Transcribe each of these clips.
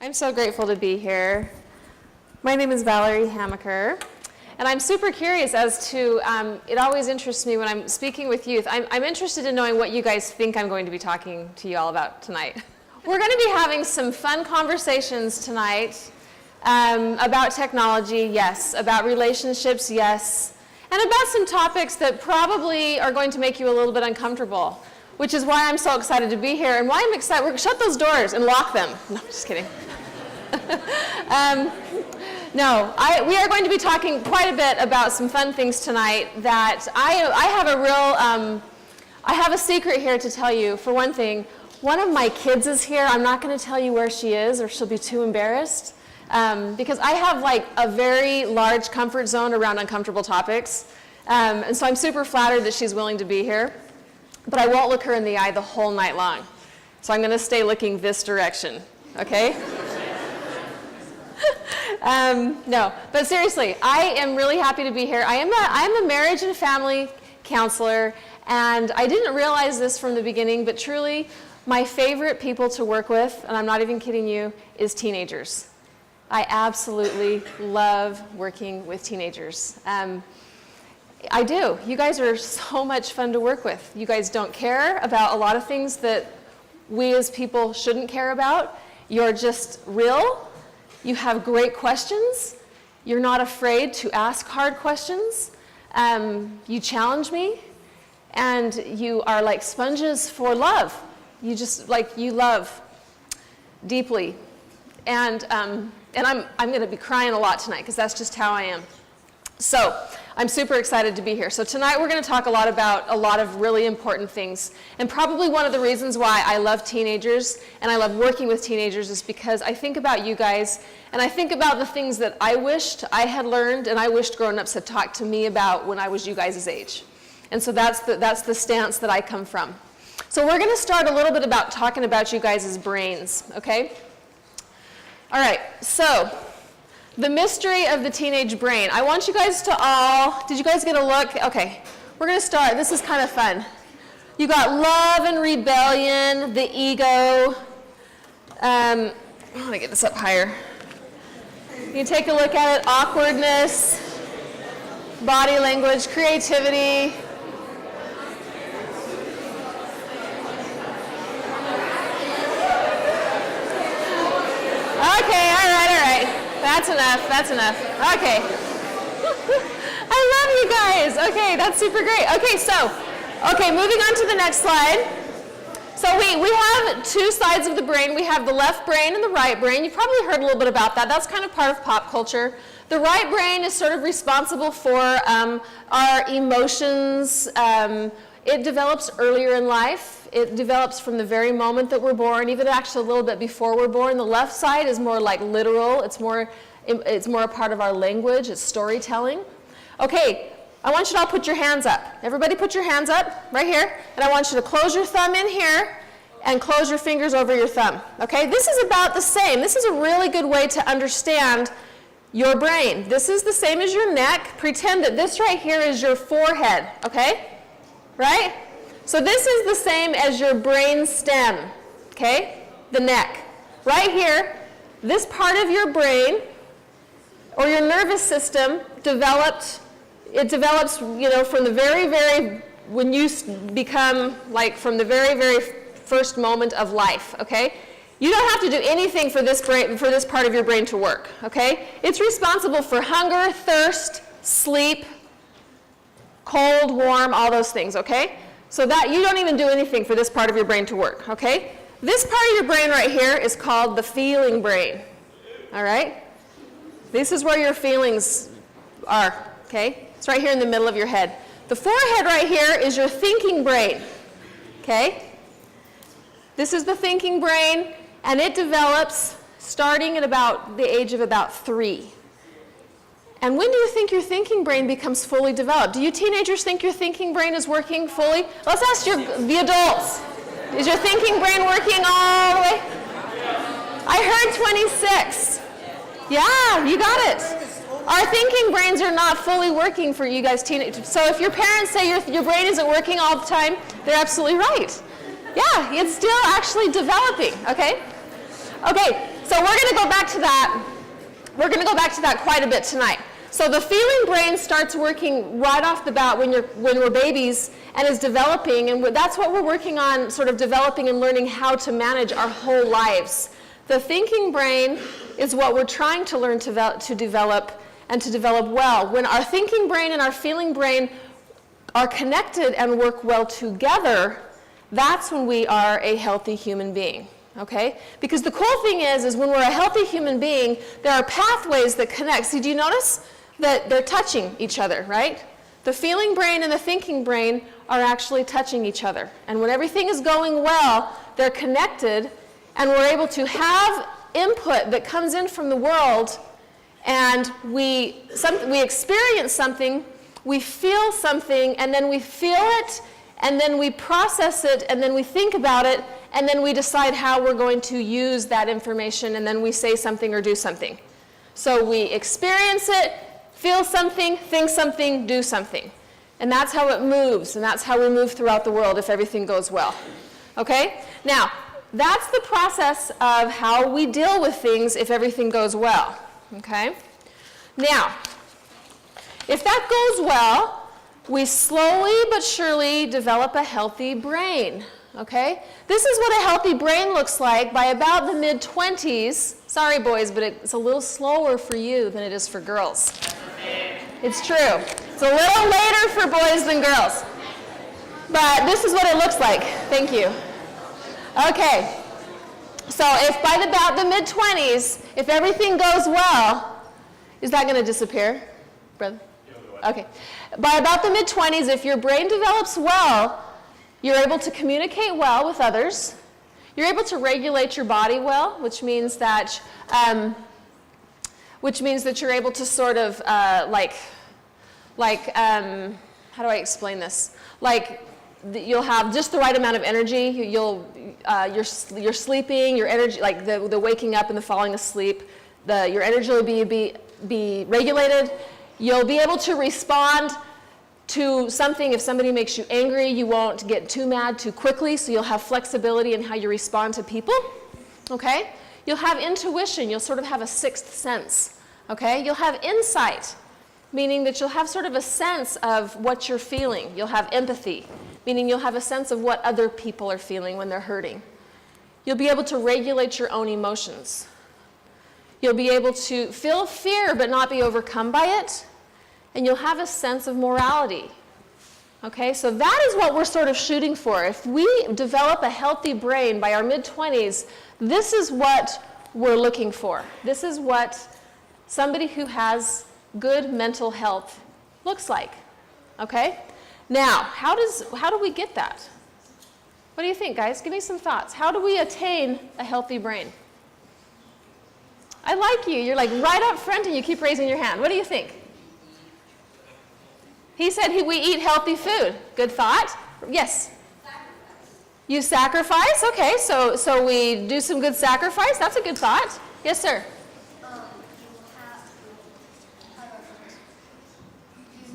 I'm so grateful to be here. My name is Valerie Hamaker, and I'm super curious as to, it always interests me when I'm speaking with youth. I'm interested in knowing what you guys think I'm going to be talking to you all about tonight. We're going to be having some fun conversations tonight about technology, yes, about relationships, yes, and about some topics that probably are going to make you a little bit uncomfortable, which is why I'm so excited to be here and why I'm excited. We're going to shut those doors and lock them. No, just kidding. We are going to be talking quite a bit about some fun things tonight that I have a secret here to tell you. For one thing, one of my kids is here. I'm not going to tell you where she is or she'll be too embarrassed because I have like a very large comfort zone around uncomfortable topics. And so I'm super flattered that she's willing to be here. But I won't look her in the eye the whole night long. So I'm going to stay looking this direction, okay? No, but seriously, I am really happy to be here. I'm a marriage and family counselor, and I didn't realize this from the beginning, but truly, my favorite people to work with, and I'm not even kidding you, is teenagers. I absolutely love working with teenagers. I do. You guys are so much fun to work with. You guys don't care about a lot of things that we as people shouldn't care about. You're just real. You have great questions. You're not afraid to ask hard questions. You challenge me. And you are like sponges for love. You love deeply. And I'm going to be crying a lot tonight because that's just how I am. So I'm super excited to be here. So tonight we're going to talk a lot about a lot of really important things. And probably one of the reasons why I love teenagers and I love working with teenagers is because I think about you guys and I think about the things that I wished I had learned and I wished grown-ups had talked to me about when I was you guys' age. And so that's the stance that I come from. So we're going to start a little bit about talking about you guys' brains, okay? All right, so the mystery of the teenage brain. I want you guys to all, did you guys get a look? Okay, we're going to start. This is kind of fun. You got love and rebellion, the ego. I want to get this up higher. You can take a look at it. Awkwardness, body language, creativity. Okay, all right. That's enough. Okay. I love you guys. Okay, that's super great. Okay, moving on to the next slide. So we have two sides of the brain. We have the left brain and the right brain. You've probably heard a little bit about that. That's kind of part of pop culture. The right brain is sort of responsible for our emotions. It develops earlier in life. It develops from the very moment that we're born, even actually a little bit before we're born. The left side is more like literal. It's more a part of our language. It's storytelling. Okay, I want you to all put your hands up. Everybody put your hands up right here. And I want you to close your thumb in here and close your fingers over your thumb. Okay, this is about the same. This is a really good way to understand your brain. This is the same as your neck. Pretend that this right here is your forehead, okay? Right? So this is the same as your brain stem, okay? The neck. Right here, this part of your brain or your nervous system develops, from the very, when you become, like from the very first moment of life, okay? You don't have to do anything for this part of your brain to work, okay? It's responsible for hunger, thirst, sleep, cold, warm, all those things, okay? So that you don't even do anything for this part of your brain to work, okay? This part of your brain right here is called the feeling brain, all right? This is where your feelings are, okay? It's right here in the middle of your head. The forehead right here is your thinking brain, okay? This is the thinking brain, and it develops starting at about the age of about 3. And when do you think your thinking brain becomes fully developed? Do you teenagers think your thinking brain is working fully? Let's ask the adults. Is your thinking brain working all the way? I heard 26. Yeah, you got it. Our thinking brains are not fully working for you guys teenagers. So if your parents say your brain isn't working all the time, they're absolutely right. Yeah, it's still actually developing, okay? Okay, So we're going to go back to that. We're going to go back to that quite a bit tonight. So the feeling brain starts working right off the bat when we're babies and is developing, and that's what we're working on, sort of developing and learning how to manage our whole lives. The thinking brain is what we're trying to learn to develop and to develop well. When our thinking brain and our feeling brain are connected and work well together, that's when we are a healthy human being. Okay? Because the cool thing is when we're a healthy human being, there are pathways that connect. See, do you notice that they're touching each other, right? The feeling brain and the thinking brain are actually touching each other. And when everything is going well, they're connected, and we're able to have input that comes in from the world, and we experience something, we feel something, and then we feel it, and then we process it, and then we think about it, and then we decide how we're going to use that information, and then we say something or do something. So we experience it, feel something, think something, do something. And that's how it moves, and that's how we move throughout the world if everything goes well. Okay? Now, that's the process of how we deal with things if everything goes well. Okay? Now, if that goes well, we slowly but surely develop a healthy brain. Okay? This is what a healthy brain looks like by about the mid-20s. Sorry, boys, but it's a little slower for you than it is for girls. It's true. It's a little later for boys than girls. But this is what it looks like. Thank you. Okay. So if by about the mid-20s, if everything goes well, is that going to disappear, brother? Okay. By about the mid-20s, if your brain develops well, you're able to communicate well with others. You're able to regulate your body well, which means that you're able to sort of how do I explain this? Like you'll have just the right amount of energy. You're sleeping. Your energy, like the waking up and the falling asleep, your energy will be regulated. You'll be able to respond to something. If somebody makes you angry, you won't get too mad too quickly, so you'll have flexibility in how you respond to people. Okay? You'll have intuition. You'll sort of have a sixth sense. Okay? You'll have insight, meaning that you'll have sort of a sense of what you're feeling. You'll have empathy, meaning you'll have a sense of what other people are feeling when they're hurting. You'll be able to regulate your own emotions. You'll be able to feel fear but not be overcome by it. And you'll have a sense of morality. Okay, so that is what we're sort of shooting for. If we develop a healthy brain by our mid-20s, this is what we're looking for. This is what somebody who has good mental health looks like. Okay? Now, how do we get that? What do you think, guys? Give me some thoughts. How do we attain a healthy brain? I like you. You're like right up front and you keep raising your hand. What do you think? He said we eat healthy food. Good thought. Yes? You sacrifice? Okay, so we do some good sacrifice. That's a good thought. Yes, sir? You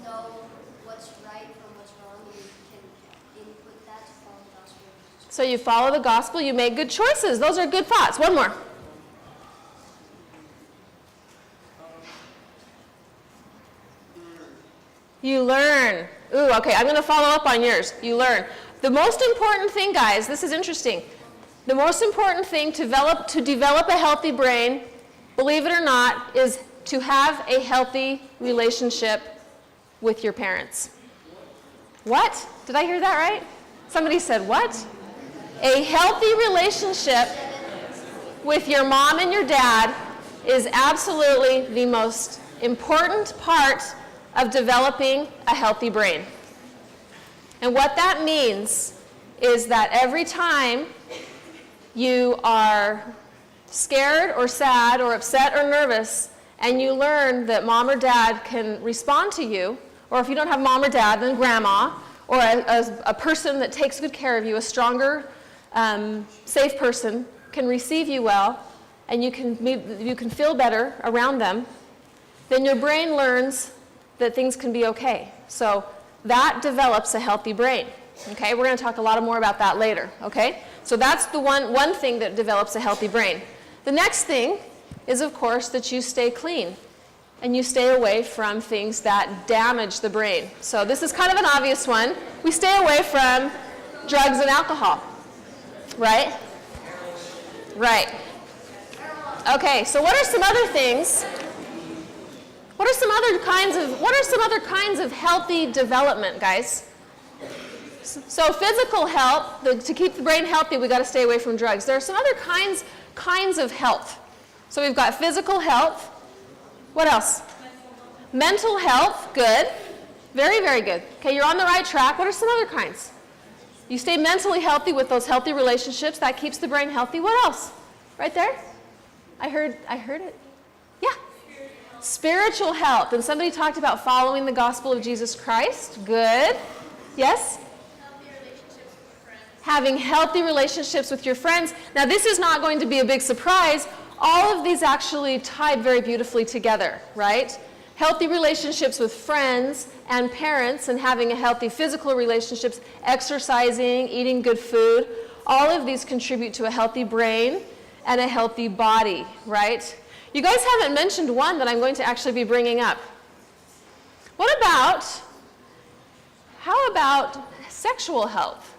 know what's right from what's wrong. You can input that to follow the gospel. So you follow the gospel. You make good choices. Those are good thoughts. One more. You learn. Ooh, okay, I'm going to follow up on yours. You learn. The most important thing, guys, this is interesting. The most important thing to develop a healthy brain, believe it or not, is to have a healthy relationship with your parents. What? Did I hear that right? Somebody said what? A healthy relationship with your mom and your dad is absolutely the most important part of developing a healthy brain. And what that means is that every time you are scared or sad or upset or nervous and you learn that mom or dad can respond to you, or if you don't have mom or dad, then grandma, or a person that takes good care of you, a stronger, safe person, can receive you well, and you can feel better around them, then your brain learns that things can be okay. So that develops a healthy brain. Okay, we're going to talk a lot more about that later. Okay, so that's the one thing that develops a healthy brain. The next thing is, of course, that you stay clean and you stay away from things that damage the brain. So this is kind of an obvious one. We stay away from drugs and alcohol, right? Right. Okay, so what are some other things? What are some other kinds of healthy development, guys? So physical health, to keep the brain healthy, we got to stay away from drugs. There are some other kinds of health. So we've got physical health. What else? Mental health, good. Very, very good. Okay, you're on the right track. What are some other kinds? You stay mentally healthy with those healthy relationships. That keeps the brain healthy. What else? Right there? I heard it. Yeah. Spiritual health. And somebody talked about following the gospel of Jesus Christ. Good. Yes? Healthy relationships with friends. Having healthy relationships with your friends. Now, this is not going to be a big surprise. All of these actually tied very beautifully together, right? Healthy relationships with friends and parents, and having a healthy physical relationships, exercising, eating good food. All of these contribute to a healthy brain and a healthy body, right? You guys haven't mentioned one that I'm going to actually be bringing up. How about sexual health?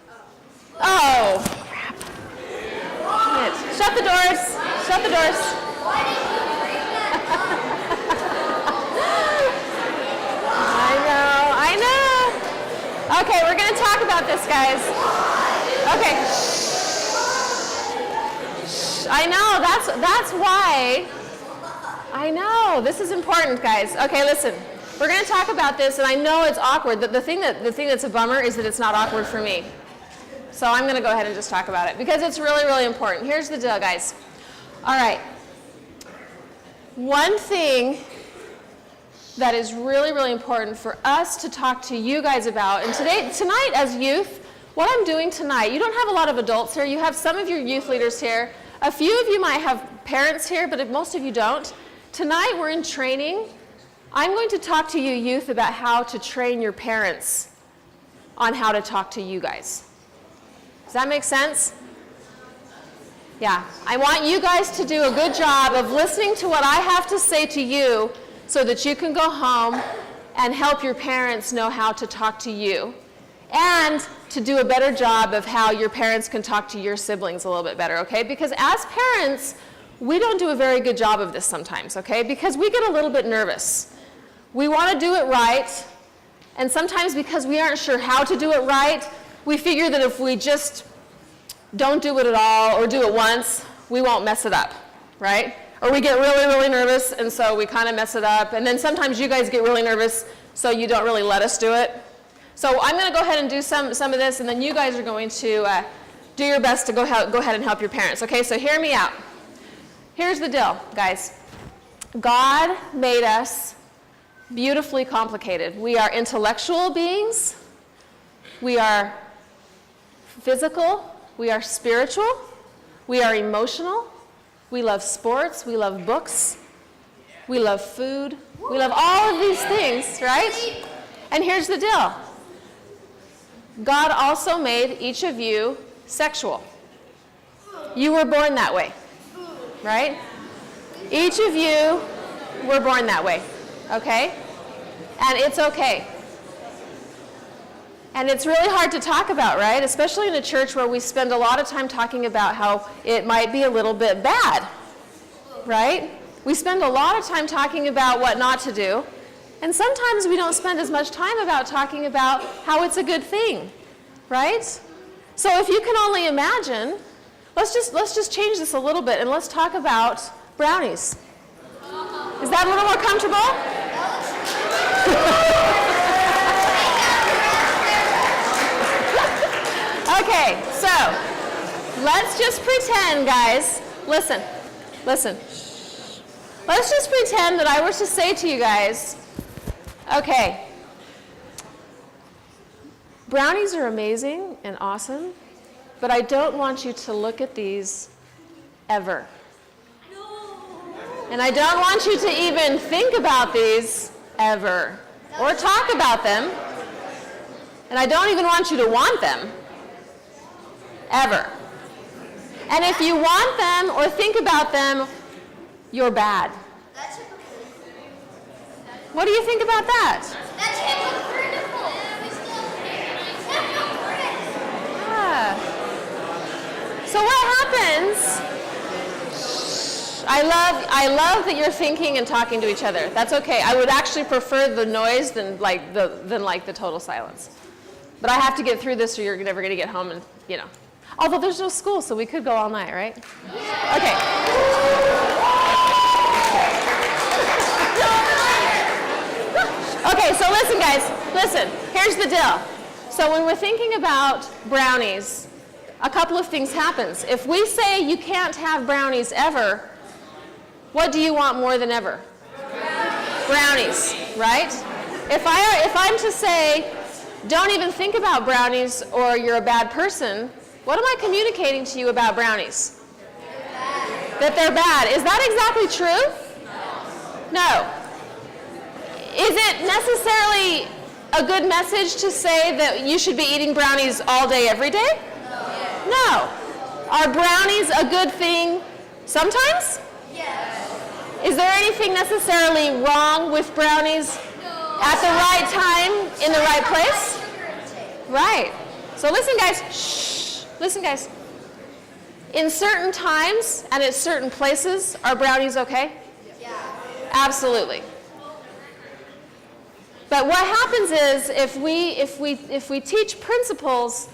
Oh, crap. Dang it. Shut the doors. Shut the doors. Why did you bring that I know. Okay, we're going to talk about this, guys. Okay. Shh. I know, that's why. I know, this is important, guys. Okay, listen. We're going to talk about this, and I know it's awkward. The thing that's a bummer is that it's not awkward for me. So I'm going to go ahead and just talk about it because it's really, really important. Here's the deal, guys. All right. One thing that is really, really important for us to talk to you guys about, and tonight as youth, what I'm doing tonight, you don't have a lot of adults here. You have some of your youth leaders here. A few of you might have parents here, but most of you don't. Tonight we're in training. I'm going to talk to you youth about how to train your parents on how to talk to you guys. Does that make sense? Yeah. I want you guys to do a good job of listening to what I have to say to you so that you can go home and help your parents know how to talk to you, and to do a better job of how your parents can talk to your siblings a little bit better, okay? Because as parents, we don't do a very good job of this sometimes, okay? Because we get a little bit nervous. We want to do it right, and sometimes because we aren't sure how to do it right, we figure that if we just don't do it at all or do it once, we won't mess it up, right? Or we get really, really nervous, and so we kind of mess it up. And then sometimes you guys get really nervous, so you don't really let us do it. So I'm going to go ahead and do some of this, and then you guys are going to do your best to go ahead and help your parents. Okay, so hear me out. Here's the deal, guys. God made us beautifully complicated. We are intellectual beings. We are physical. We are spiritual. We are emotional. We love sports, we love books, we love food, we love all of these things, right? And here's the deal. God also made each of you sexual. You were born that way, right? Each of you were born that way, okay? And it's okay. And it's really hard to talk about, right? Especially in a church where we spend a lot of time talking about how it might be a little bit bad, right? We spend a lot of time talking about what not to do, and sometimes we don't spend as much time about talking about how it's a good thing, right? So if you can only imagine, let's just change this a little bit and let's talk about brownies. Is that a little more comfortable? Okay, so let's just pretend, guys, listen. Let's just pretend that I were to say to you guys, okay, brownies are amazing and awesome, but I don't want you to look at these ever. And I don't want you to even think about these ever or talk about them. And I don't even want you to want them. Ever. And if you want them or think about them, you're bad. That's hypocritical. What do you think about that? That's hypocritical. Yeah. So what happens? I love that you're thinking and talking to each other. That's okay. I would actually prefer the noise than the total silence. But I have to get through this or you're never going to get home and, you know. Although there's no school, so we could go all night, right? Okay. Okay, so listen, guys. Listen, here's the deal. So when we're thinking about brownies, a couple of things happens. If we say you can't have brownies ever, what do you want more than ever? Brownies, right? If I'm to say, don't even think about brownies or you're a bad person, what am I communicating to you about brownies? That they're bad. Is that exactly true? No. Is it necessarily a good message to say that you should be eating brownies all day, every day? No. Are brownies a good thing sometimes? Yes. Is there anything necessarily wrong with brownies at the right time, in the right place? Right. So listen, guys. Shh. Listen, guys. In certain times and at certain places, are brownies okay? Yeah. Absolutely. But what happens is if we teach principles,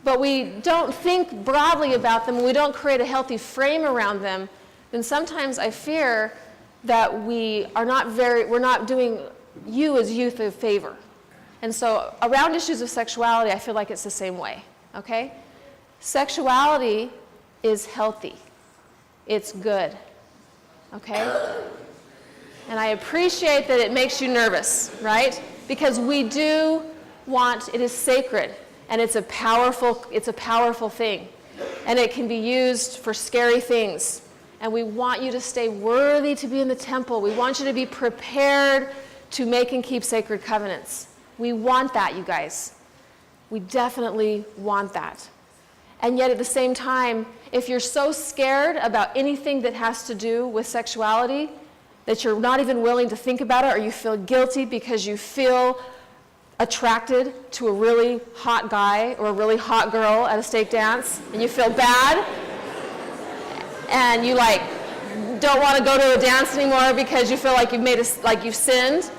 but we don't think broadly about them, we don't create a healthy frame around them, then sometimes I fear that we're not doing you as youth a favor. And so around issues of sexuality, I feel like it's the same way, okay? Sexuality is healthy. It's good, okay? And I appreciate that it makes you nervous, right? Because we do want, it is sacred, and it's a powerful thing. And it can be used for scary things. And we want you to stay worthy to be in the temple. We want you to be prepared to make and keep sacred covenants. We want that, you guys. We definitely want that. And yet at the same time, if you're so scared about anything that has to do with sexuality that you're not even willing to think about it, or you feel guilty because you feel attracted to a really hot guy or a really hot girl at a stake dance, and you feel bad, and you don't want to go to a dance anymore because you feel like you've sinned,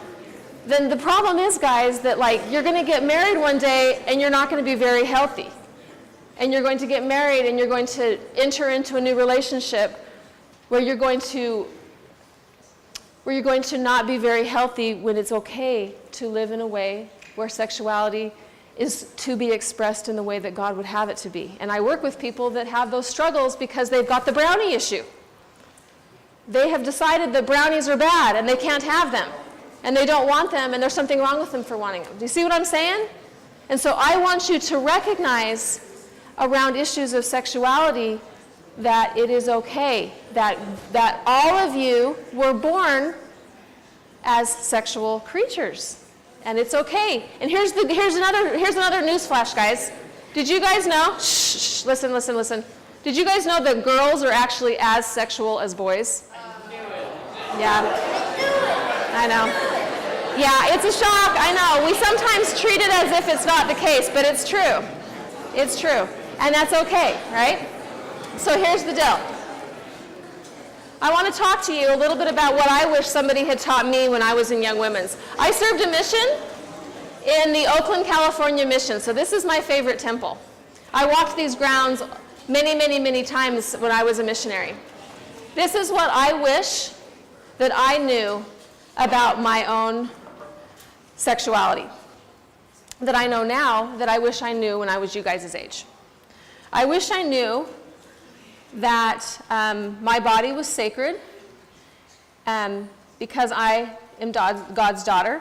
then the problem is, guys, that you're going to get married one day and you're not going to be very healthy. And you're going to get married and you're going to enter into a new relationship where you're going to not be very healthy when it's okay to live in a way where sexuality is to be expressed in the way that God would have it to be. And I work with people that have those struggles because they've got the brownie issue. They have decided that brownies are bad and they can't have them. And they don't want them, and there's something wrong with them for wanting them. Do you see what I'm saying? And so I want you to recognize around issues of sexuality that it is okay, that all of you were born as sexual creatures. And it's okay. And here's another news flash, guys. Did you guys know? Shh, listen. Did you guys know that girls are actually as sexual as boys? Yeah. I know. Yeah, it's a shock. I know. We sometimes treat it as if it's not the case, but it's true. It's true. And that's okay, right? So here's the deal. I want to talk to you a little bit about what I wish somebody had taught me when I was in Young Women's. I served a mission in the Oakland, California mission. So this is my favorite temple. I walked these grounds many times when I was a missionary. This is what I wish that I knew about my own sexuality, that I know now that I wish I knew when I was you guys' age. I wish I knew that my body was sacred because I am God's daughter,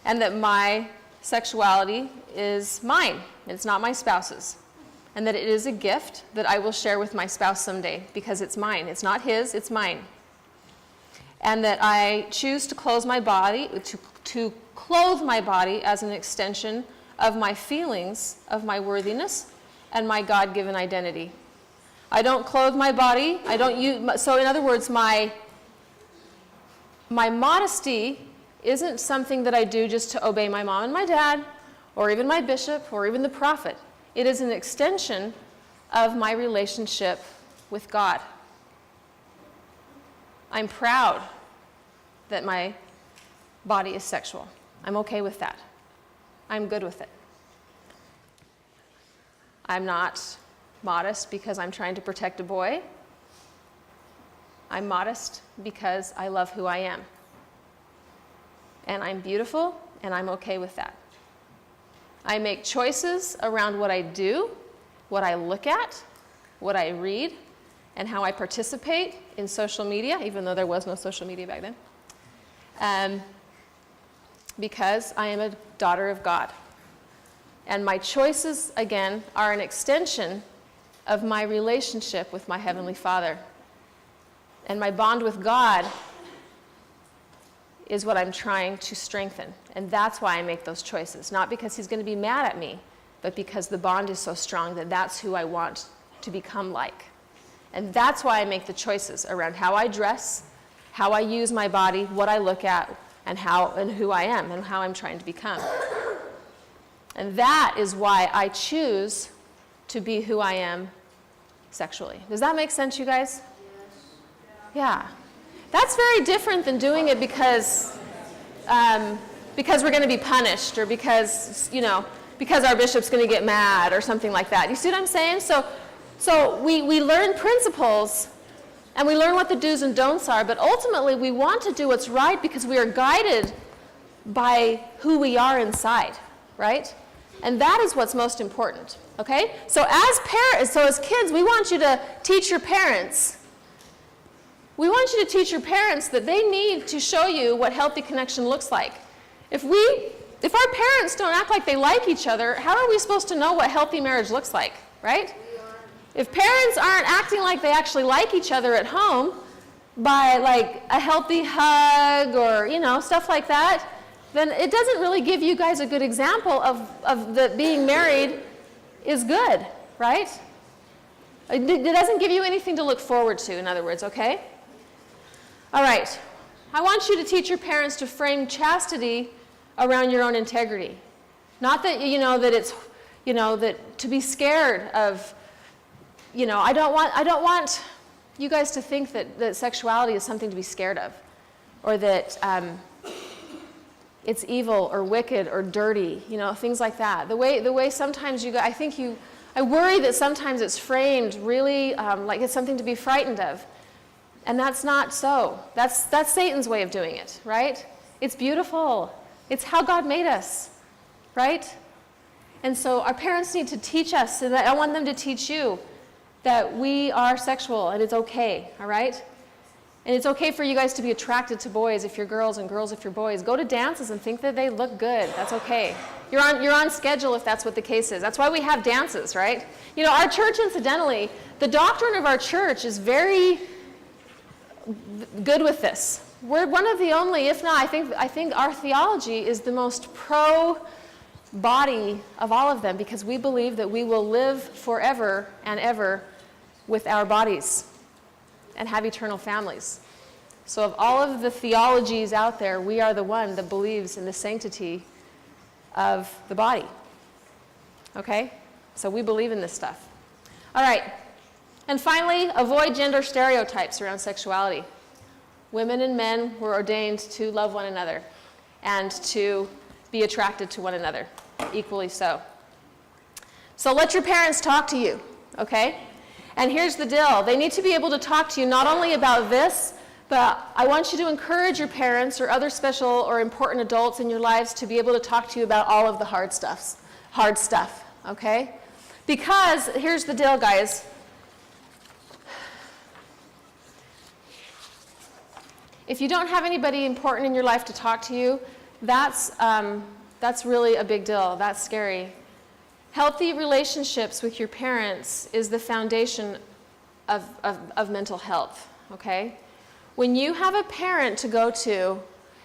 and that my sexuality is mine. It's not my spouse's. And that it is a gift that I will share with my spouse someday because it's mine. It's not his, it's mine. And that I choose to clothe my body, to clothe my body as an extension of my feelings, of my worthiness, and my God-given identity. I don't clothe my body. I don't use, so in other words, my modesty isn't something that I do just to obey my mom and my dad, or even my bishop, or even the prophet. It is an extension of my relationship with God. I'm proud that my body is sexual. I'm okay with that. I'm good with it. I'm not modest because I'm trying to protect a boy. I'm modest because I love who I am. And I'm beautiful, and I'm okay with that. I make choices around what I do, what I look at, what I read, and how I participate in social media, even though there was no social media back then, because I am a daughter of God. And my choices, again, are an extension of my relationship with my Heavenly Father. And my bond with God is what I'm trying to strengthen. And that's why I make those choices. Not because He's going to be mad at me, but because the bond is so strong that that's who I want to become like. And that's why I make the choices around how I dress, how I use my body, what I look at, and who I am, and how I'm trying to become. And that is why I choose to be who I am sexually. Does that make sense, you guys? Yes. Yeah. That's very different than doing it because we're going to be punished, or because our bishop's going to get mad or something like that. You see what I'm saying? So we learn principles, and we learn what the do's and don'ts are, but ultimately we want to do what's right because we are guided by who we are inside, right? And that is what's most important, okay? So as kids, we want you to teach your parents. We want you to teach your parents that they need to show you what healthy connection looks like. If our parents don't act like they like each other, how are we supposed to know what healthy marriage looks like, right? If parents aren't acting like they actually like each other at home by like a healthy hug or, stuff like that, then it doesn't really give you guys a good example of that being married is good, right? It doesn't give you anything to look forward to, in other words, okay? All right. I want you to teach your parents to frame chastity around your own integrity. Not that, that it's, that to be scared of, I don't want you guys to think that sexuality is something to be scared of, or that it's evil or wicked or dirty, things like that. The way sometimes I worry that sometimes it's framed really like it's something to be frightened of. And that's not so. That's Satan's way of doing it, right? It's beautiful. It's how God made us, right? And so our parents need to teach us, and I want them to teach you that we are sexual and it's okay, all right? And it's okay for you guys to be attracted to boys if you're girls, and girls if you're boys. Go to dances and think that they look good. That's okay. You're on schedule if that's what the case is. That's why we have dances, right? Our church, incidentally, the doctrine of our church is very good with this. We're one of the only, if not, I think our theology is the most pro-body of all of them, because we believe that we will live forever and ever with our bodies and have eternal families. So of all of the theologies out there, we are the one that believes in the sanctity of the body. Okay? So we believe in this stuff. All right. And finally, avoid gender stereotypes around sexuality. Women and men were ordained to love one another and to be attracted to one another, equally so. So let your parents talk to you, okay? And here's the deal. They need to be able to talk to you not only about this, but I want you to encourage your parents or other special or important adults in your lives to be able to talk to you about all of the hard stuff, okay? Because here's the deal, guys. If you don't have anybody important in your life to talk to you, that's really a big deal. That's scary. Healthy relationships with your parents is the foundation of mental health, okay? When you have a parent to go to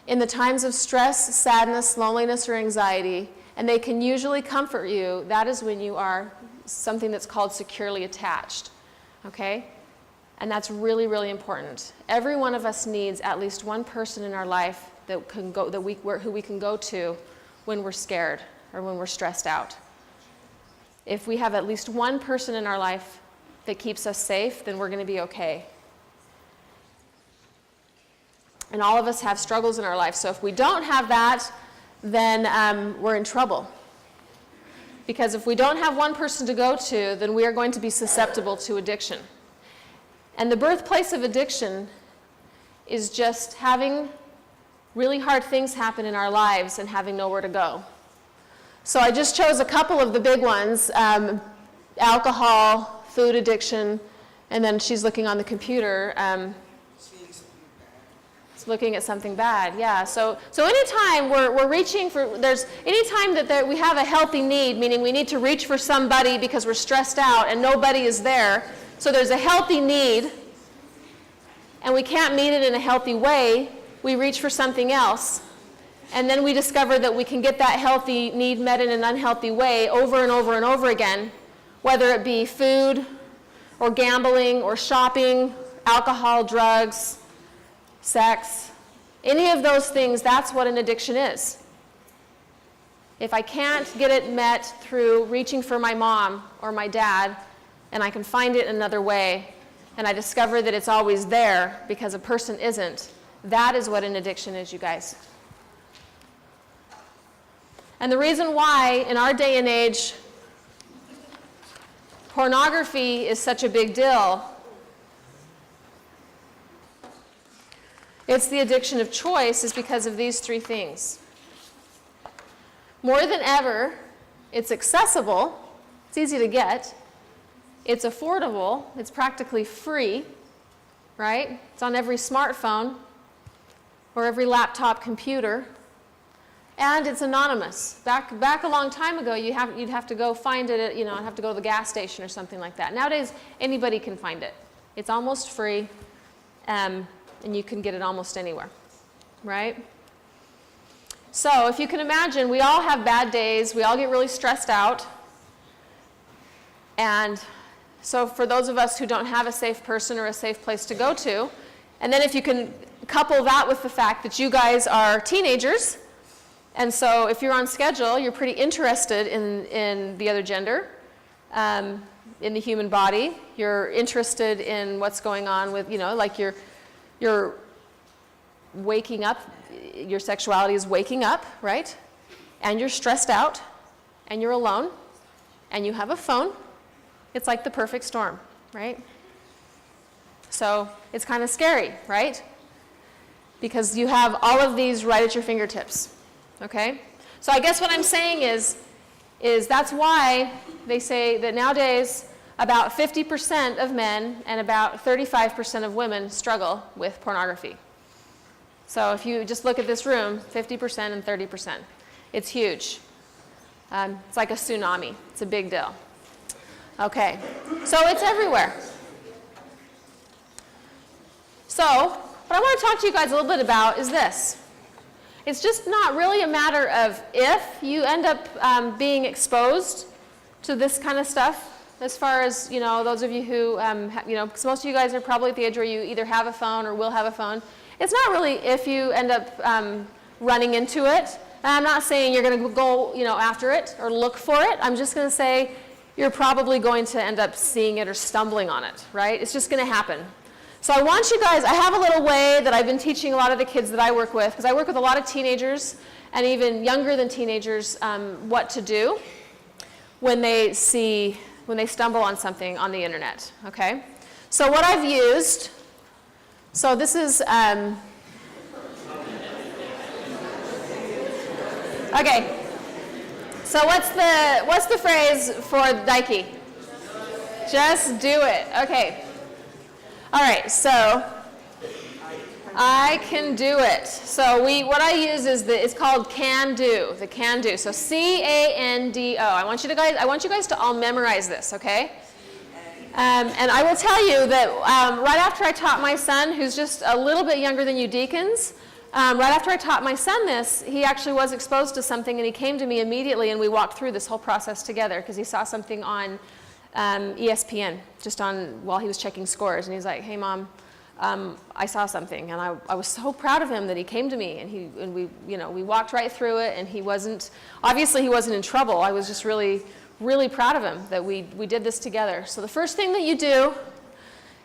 in the times of stress, sadness, loneliness, or anxiety, and they can usually comfort you, that is when you are something that's called securely attached, okay? And that's really, really important. Every one of us needs at least one person in our life that can go, who we can go to when we're scared or when we're stressed out. If we have at least one person in our life that keeps us safe, then we're going to be okay. And all of us have struggles in our life. So if we don't have that, then we're in trouble. Because if we don't have one person to go to, then we are going to be susceptible to addiction. And the birthplace of addiction is just having really hard things happen in our lives and having nowhere to go. So I just chose a couple of the big ones, alcohol, food addiction, and then she's looking on the computer. Looking at something bad, yeah. So anytime we're reaching for, anytime that we have a healthy need, meaning we need to reach for somebody because we're stressed out and nobody is there, so there's a healthy need, and we can't meet it in a healthy way, we reach for something else, and then we discover that we can get that healthy need met in an unhealthy way over and over and over again, whether it be food, or gambling, or shopping, alcohol, drugs, sex, any of those things. That's what an addiction is. If I can't get it met through reaching for my mom or my dad, and I can find it another way, and I discover that it's always there because a person isn't, that is what an addiction is, you guys. And the reason why, in our day and age, pornography is such a big deal, it's the addiction of choice, is because of these three things. More than ever, it's accessible, it's easy to get, it's affordable, it's practically free, right? It's on every smartphone or every laptop computer, and it's anonymous. Back a long time ago, you'd have to go find it at, have to go to the gas station or something like that. Nowadays, anybody can find it. It's almost free. And you can get it almost anywhere, right? So if you can imagine, we all have bad days. We all get really stressed out. And so for those of us who don't have a safe person or a safe place to go to, and then if you can couple that with the fact that you guys are teenagers, and so if you're on schedule, you're pretty interested in the other gender, in the human body. You're interested in what's going on with, like you're waking up, your sexuality is waking up, right? And you're stressed out, and you're alone, and you have a phone. It's like the perfect storm, right? So it's kind of scary, right? Because you have all of these right at your fingertips, okay? So I guess what I'm saying is that's why they say that nowadays about 50% of men and about 35% of women struggle with pornography. So if you just look at this room, 50% and 30%. It's huge. It's like a tsunami. It's a big deal. Okay, so it's everywhere. So what I want to talk to you guys a little bit about is this. It's just not really a matter of if you end up being exposed to this kind of stuff. As far as, those of you who, because most of you guys are probably at the age where you either have a phone or will have a phone. It's not really if you end up running into it. And I'm not saying you're going to go, after it or look for it. I'm just going to say you're probably going to end up seeing it or stumbling on it, right? It's just going to happen. So I want you guys, I have a little way that I've been teaching a lot of the kids that I work with, because I work with a lot of teenagers and even younger than teenagers, what to do when they stumble on something on the internet, okay? So what I've used, so this is, okay. So what's the phrase for Dikey? Just do it, okay. All right, so I can do it. So what I use is it's called can do, the can do. So CANDO. I want you guys to all memorize this, okay? And I will tell you that right after I taught my son, who's just a little bit younger than you deacons, right after I taught my son this, he actually was exposed to something, and he came to me immediately, and we walked through this whole process together because he saw something on ESPN just on while he was checking scores, and he's like, "Hey, Mom, I saw something," and I was so proud of him that he came to me, and we walked right through it, and he wasn't in trouble. I was just really, really proud of him that we did this together. So the first thing that you do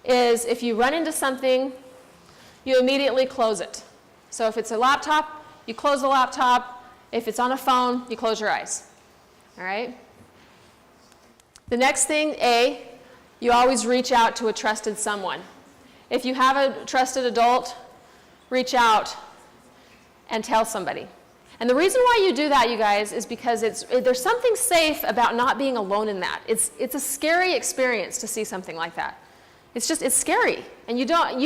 is if you run into something, you immediately close it. So if it's a laptop, you close the laptop. If it's on a phone, you close your eyes. All right? The next thing, you always reach out to a trusted someone. If you have a trusted adult, reach out and tell somebody. And the reason why you do that, you guys, is because there's something safe about not being alone in that. It's a scary experience to see something like that. It's scary, and you don't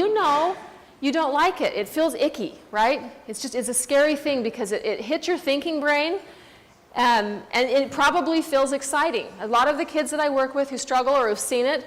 like it. It feels icky, right? It's a scary thing because it hits your thinking brain, and it probably feels exciting. A lot of the kids that I work with who struggle or have seen it,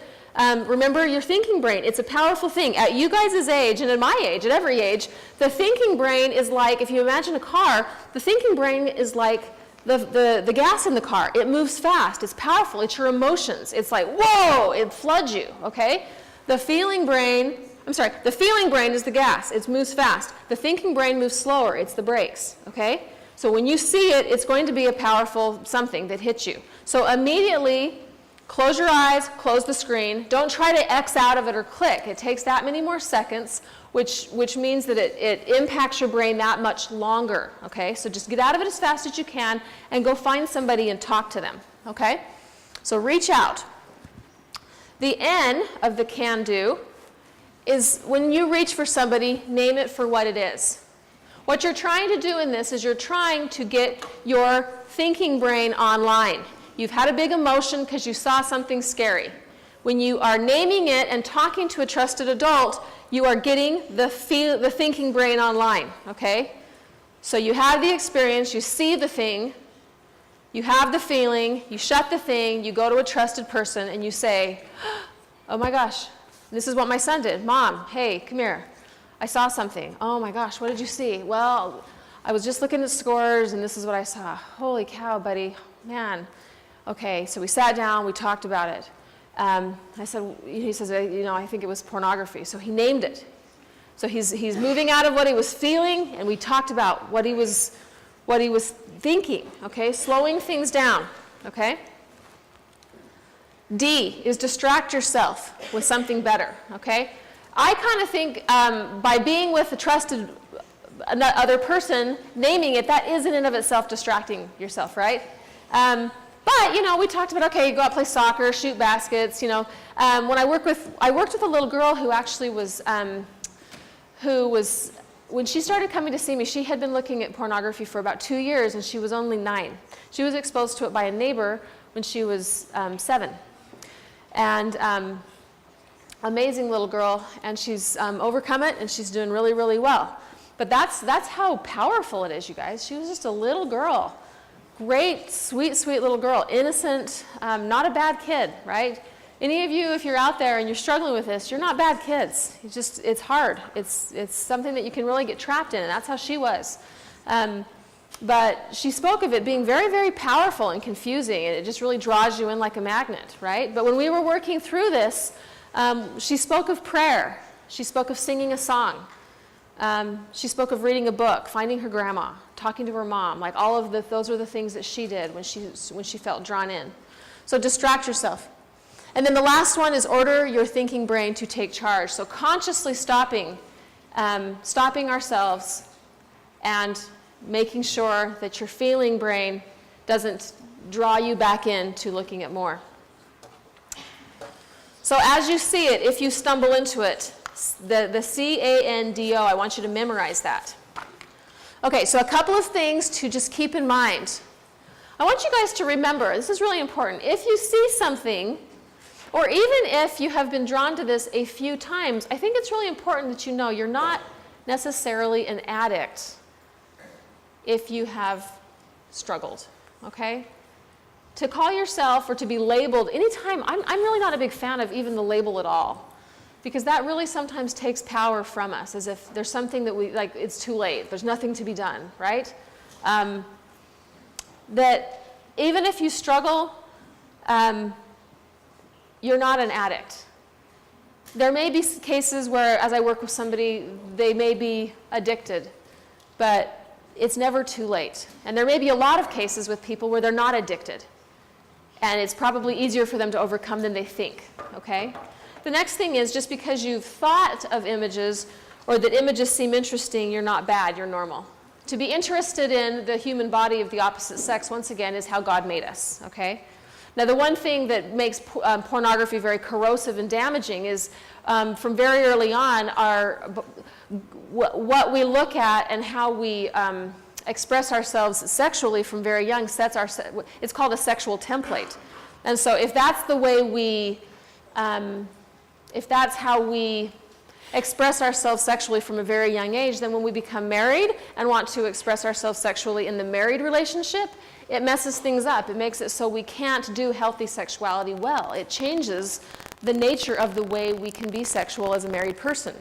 remember your thinking brain. It's a powerful thing. At you guys' age, and at my age, at every age, the thinking brain is like, if you imagine a car, the thinking brain is like the gas in the car. It moves fast. It's powerful. It's your emotions. It's like, whoa, it floods you, okay? The feeling brain is the gas. It moves fast. The thinking brain moves slower. It's the brakes, okay? So when you see it, it's going to be a powerful something that hits you. So immediately, close your eyes, close the screen. Don't try to X out of it or click. It takes that many more seconds, which means that it impacts your brain that much longer, okay? So just get out of it as fast as you can and go find somebody and talk to them, okay? So reach out. The N of the can do is when you reach for somebody, name it for what it is. What you're trying to do in this is you're trying to get your thinking brain online. You've had a big emotion because you saw something scary. When you are naming it and talking to a trusted adult, you are getting the thinking brain online, okay? So you have the experience, you see the thing, you have the feeling, you shut the thing, you go to a trusted person and you say, "Oh my gosh, this is what my son did. Mom, hey, come here. I saw something. Oh my gosh, what did you see?" "Well, I was just looking at scores and this is what I saw." "Holy cow, buddy, man." Okay, so we sat down, we talked about it. He says, I think it was pornography. So he named it. So he's moving out of what he was feeling, and we talked about what he was thinking, okay? Slowing things down, okay? D is distract yourself with something better, okay? I kind of think by being with a trusted other person, naming it, that is in and of itself distracting yourself, right? But, we talked about, okay, you go out, play soccer, shoot baskets, when I worked with a little girl who actually was, when she started coming to see me, she had been looking at pornography for about 2 years, and she was only 9. She was exposed to it by a neighbor when she was 7. And amazing little girl, and she's overcome it, and she's doing really, really well. But that's how powerful it is, you guys. She was just a little girl. Great, sweet, sweet little girl, innocent, not a bad kid, right? Any of you, if you're out there and you're struggling with this, you're not bad kids. It's hard. It's something that you can really get trapped in, and that's how she was. But she spoke of it being very, very powerful and confusing, and it just really draws you in like a magnet, right? But when we were working through this, she spoke of prayer. She spoke of singing a song. She spoke of reading a book, finding her grandma, talking to her mom, like all of those were the things that she did when she felt drawn in. So distract yourself. And then the last one is order your thinking brain to take charge. So consciously stopping ourselves and making sure that your feeling brain doesn't draw you back into looking at more. So as you see it, if you stumble into it, the C-A-N-D-O, I want you to memorize that. Okay, so a couple of things to just keep in mind. I want you guys to remember, this is really important. If you see something, or even if you have been drawn to this a few times, I think it's really important that you know you're not necessarily an addict if you have struggled, okay? To call yourself or to be labeled anytime, I'm really not a big fan of even the label at all, because that really sometimes takes power from us, as if there's something that it's too late, there's nothing to be done, right? That even if you struggle, you're not an addict. There may be cases where, as I work with somebody, they may be addicted, but it's never too late. And there may be a lot of cases with people where they're not addicted, and it's probably easier for them to overcome than they think, okay? The next thing is, just because you've thought of images or that images seem interesting, you're not bad, you're normal. To be interested in the human body of the opposite sex, once again, is how God made us, okay? Now, the one thing that makes pornography very corrosive and damaging is from very early on, what we look at and how we express ourselves sexually from very young sets it's called a sexual template. And so if that's the way if that's how we express ourselves sexually from a very young age, then when we become married and want to express ourselves sexually in the married relationship, it messes things up. It makes it so we can't do healthy sexuality well. It changes the nature of the way we can be sexual as a married person.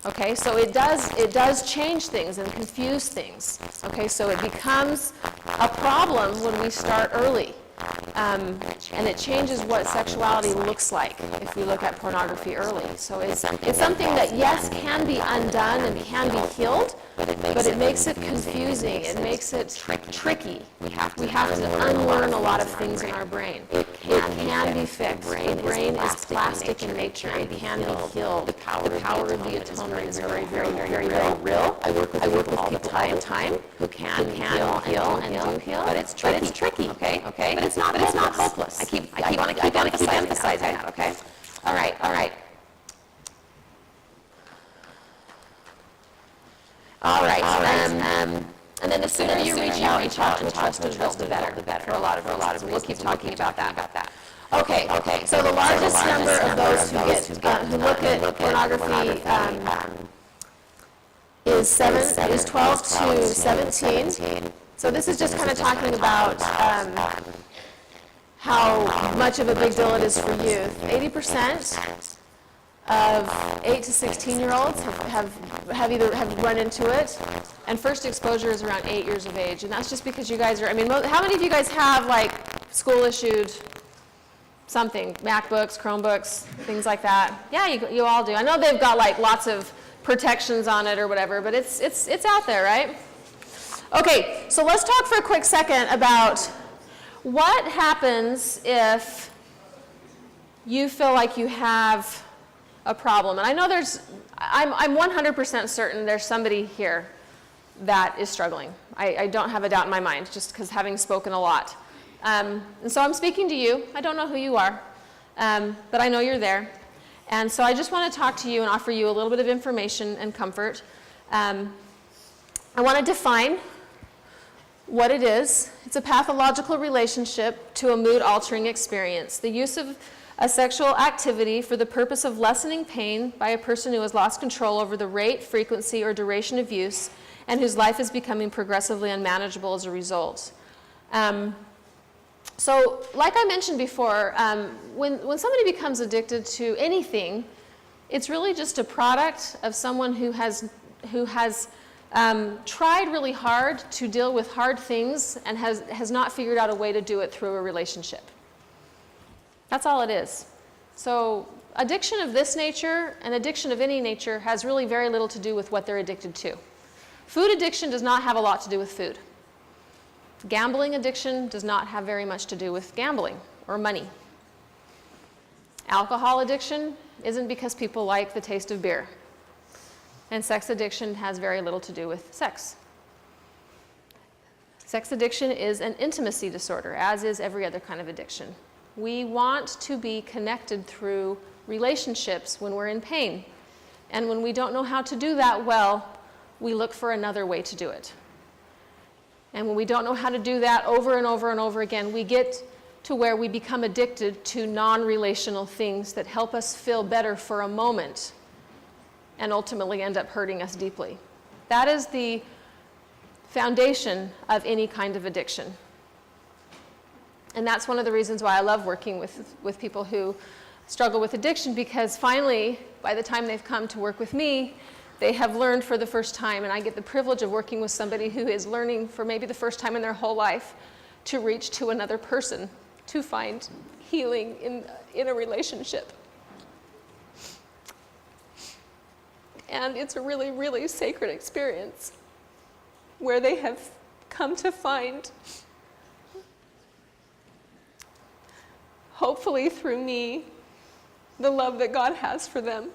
Okay, so it does change things and confuse things. Okay, so it becomes a problem when we start early. And it changes what sexuality looks like if we look at pornography early. So it's something that, yes, can be undone and can be healed, but it makes it confusing. It makes it tricky. We have to unlearn a lot of things in our brain. It can be fixed. The brain is plastic in nature. It can be healed. The power of the atonement is very, very, very, very real. I work with people all the time who can heal and do heal, but it's tricky. Okay. But it's not hopeless. I want to keep emphasizing that. Okay. All right. And then the sooner you reach out and trust the better. For a lot of reasons. We'll keep talking about that. Okay. So the largest number of those who look at pornography is 12 to 17. So this is just kind of talking about how much of a big deal it is for youth. 80% of 8 to 16-year-olds have run into it, and first exposure is around 8 years of age, and that's just because you guys are. I mean, how many of you guys have like school-issued something, MacBooks, Chromebooks, things like that? Yeah, you all do. I know they've got like lots of protections on it or whatever, but it's out there, right? Okay, so let's talk for a quick second about what happens if you feel like you have a problem. And I know I'm 100% certain there's somebody here that is struggling. I don't have a doubt in my mind, just because having spoken a lot. And so I'm speaking to you. I don't know who you are, but I know you're there. And so I just want to talk to you and offer you a little bit of information and comfort. I want to define what it is. It's a pathological relationship to a mood-altering experience. The use of a sexual activity for the purpose of lessening pain by a person who has lost control over the rate, frequency, or duration of use, and whose life is becoming progressively unmanageable as a result. So, like I mentioned before, when somebody becomes addicted to anything, it's really just a product of someone who has tried really hard to deal with hard things and has not figured out a way to do it through a relationship. That's all it is. So addiction of this nature and addiction of any nature has really very little to do with what they're addicted to. Food addiction does not have a lot to do with food. Gambling addiction does not have very much to do with gambling or money. Alcohol addiction isn't because people like the taste of beer. And sex addiction has very little to do with sex. Sex addiction is an intimacy disorder, as is every other kind of addiction. We want to be connected through relationships when we're in pain. And when we don't know how to do that well, we look for another way to do it. And when we don't know how to do that over and over and over again, we get to where we become addicted to non-relational things that help us feel better for a moment and ultimately end up hurting us deeply. That is the foundation of any kind of addiction. And that's one of the reasons why I love working with people who struggle with addiction, because finally, by the time they've come to work with me, they have learned for the first time, and I get the privilege of working with somebody who is learning for maybe the first time in their whole life to reach to another person to find healing in a relationship. And it's a really, really sacred experience where they have come to find, hopefully through me, the love that God has for them.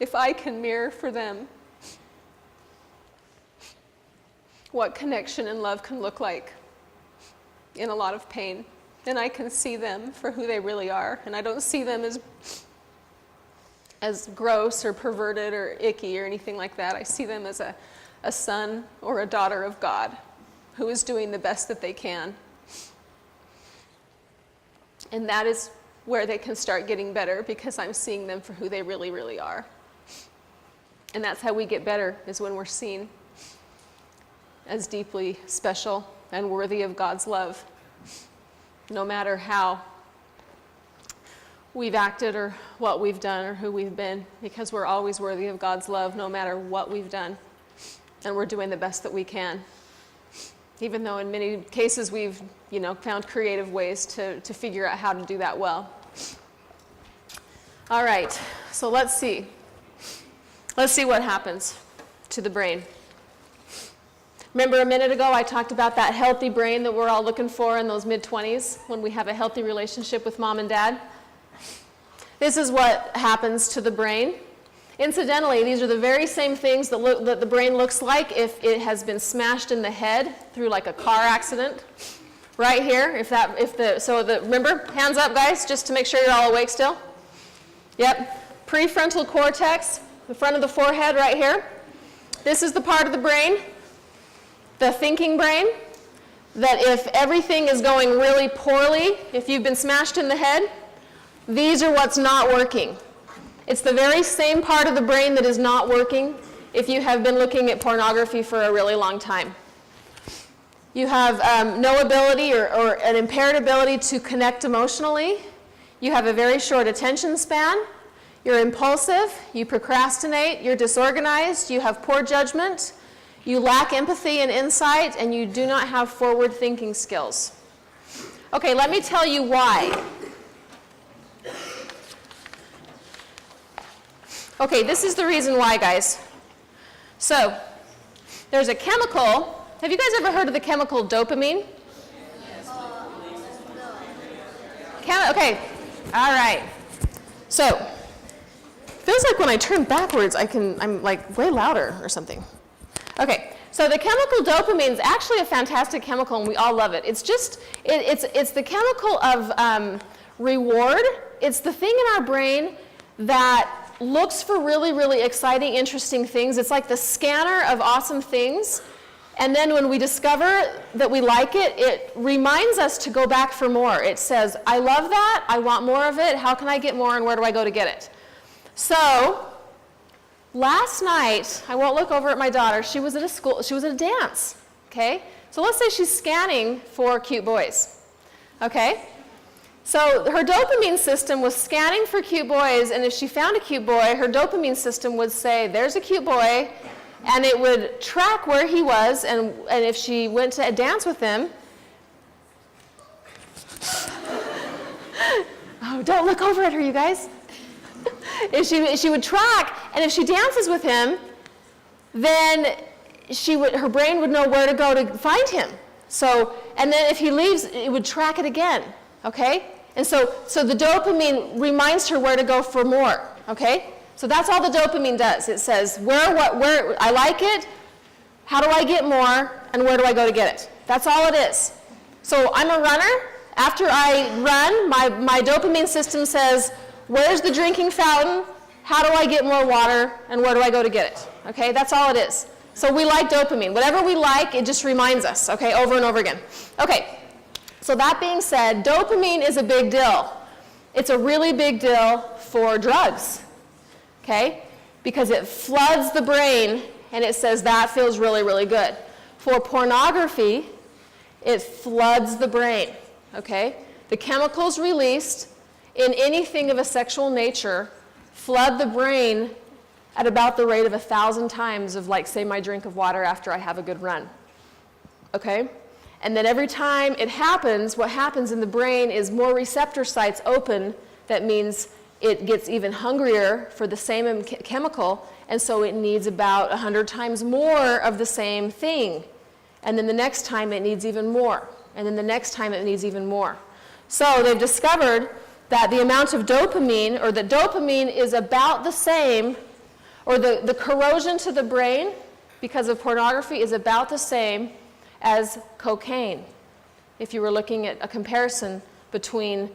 If I can mirror for them what connection and love can look like in a lot of pain. And I can see them for who they really are. And I don't see them as gross or perverted or icky or anything like that. I see them as a son or a daughter of God who is doing the best that they can. And that is where they can start getting better, because I'm seeing them for who they really, really are. And that's how we get better, is when we're seen as deeply special and worthy of God's love, no matter how we've acted or what we've done or who we've been, because we're always worthy of God's love no matter what we've done, and we're doing the best that we can, even though in many cases we've found creative ways to figure out how to do that well. All right, so let's see what happens to the brain. Remember a minute ago I talked about that healthy brain that we're all looking for in those mid-20s when we have a healthy relationship with mom and dad? This is what happens to the brain. Incidentally, these are the very same things that the brain looks like if it has been smashed in the head through like a car accident. Right here, remember, hands up guys, just to make sure you're all awake still. Yep, prefrontal cortex, the front of the forehead right here. This is the part of the brain, the thinking brain, that if everything is going really poorly, if you've been smashed in the head, these are what's not working. It's the very same part of the brain that is not working if you have been looking at pornography for a really long time. You have no ability or an impaired ability to connect emotionally. You have a very short attention span. You're impulsive. You procrastinate. You're disorganized. You have poor judgment. You lack empathy and insight, and you do not have forward thinking skills. Okay, let me tell you why. Okay, this is the reason why, guys. So, there's a chemical. Have you guys ever heard of the chemical dopamine? Okay, all right. So, feels like when I turn backwards, I'm like way louder or something. Okay, so the chemical dopamine is actually a fantastic chemical, and we all love it. It's just, it's the chemical of reward. It's the thing in our brain that looks for really, really exciting, interesting things. It's like the scanner of awesome things. And then when we discover that we like it, it reminds us to go back for more. It says, I love that, I want more of it, how can I get more, and where do I go to get it? So, last night, I won't look over at my daughter, she was at a dance, okay? So let's say she's scanning for cute boys, okay? So her dopamine system was scanning for cute boys, and if she found a cute boy, her dopamine system would say, there's a cute boy, and it would track where he was, and if she went to a dance with him, oh, don't look over at her, you guys. If she would track, and if she dances with him, then her brain would know where to go to find him. So, and then if he leaves, it would track it again, okay? And so the dopamine reminds her where to go for more, okay? So that's all the dopamine does. It says, where I like it, how do I get more, and where do I go to get it? That's all it is. So I'm a runner. After I run, my dopamine system says, where's the drinking fountain? How do I get more water, and where do I go to get it? Okay, that's all it is. So we like dopamine. Whatever we like, it just reminds us, okay, over and over again. Okay, so that being said, dopamine is a big deal. It's a really big deal for drugs. Okay? Because it floods the brain and it says that feels really, really good. For pornography, it floods the brain. Okay? The chemicals released in anything of a sexual nature flood the brain at about the rate of 1,000 times of, like, say, my drink of water after I have a good run. Okay? And then every time it happens, what happens in the brain is more receptor sites open. That means it gets even hungrier for the same chemical, and so it needs about 100 times more of the same thing. And then the next time it needs even more. And then the next time it needs even more. So they've discovered that the amount of dopamine, or that dopamine is about the same, or the corrosion to the brain because of pornography is about the same as cocaine. If you were looking at a comparison between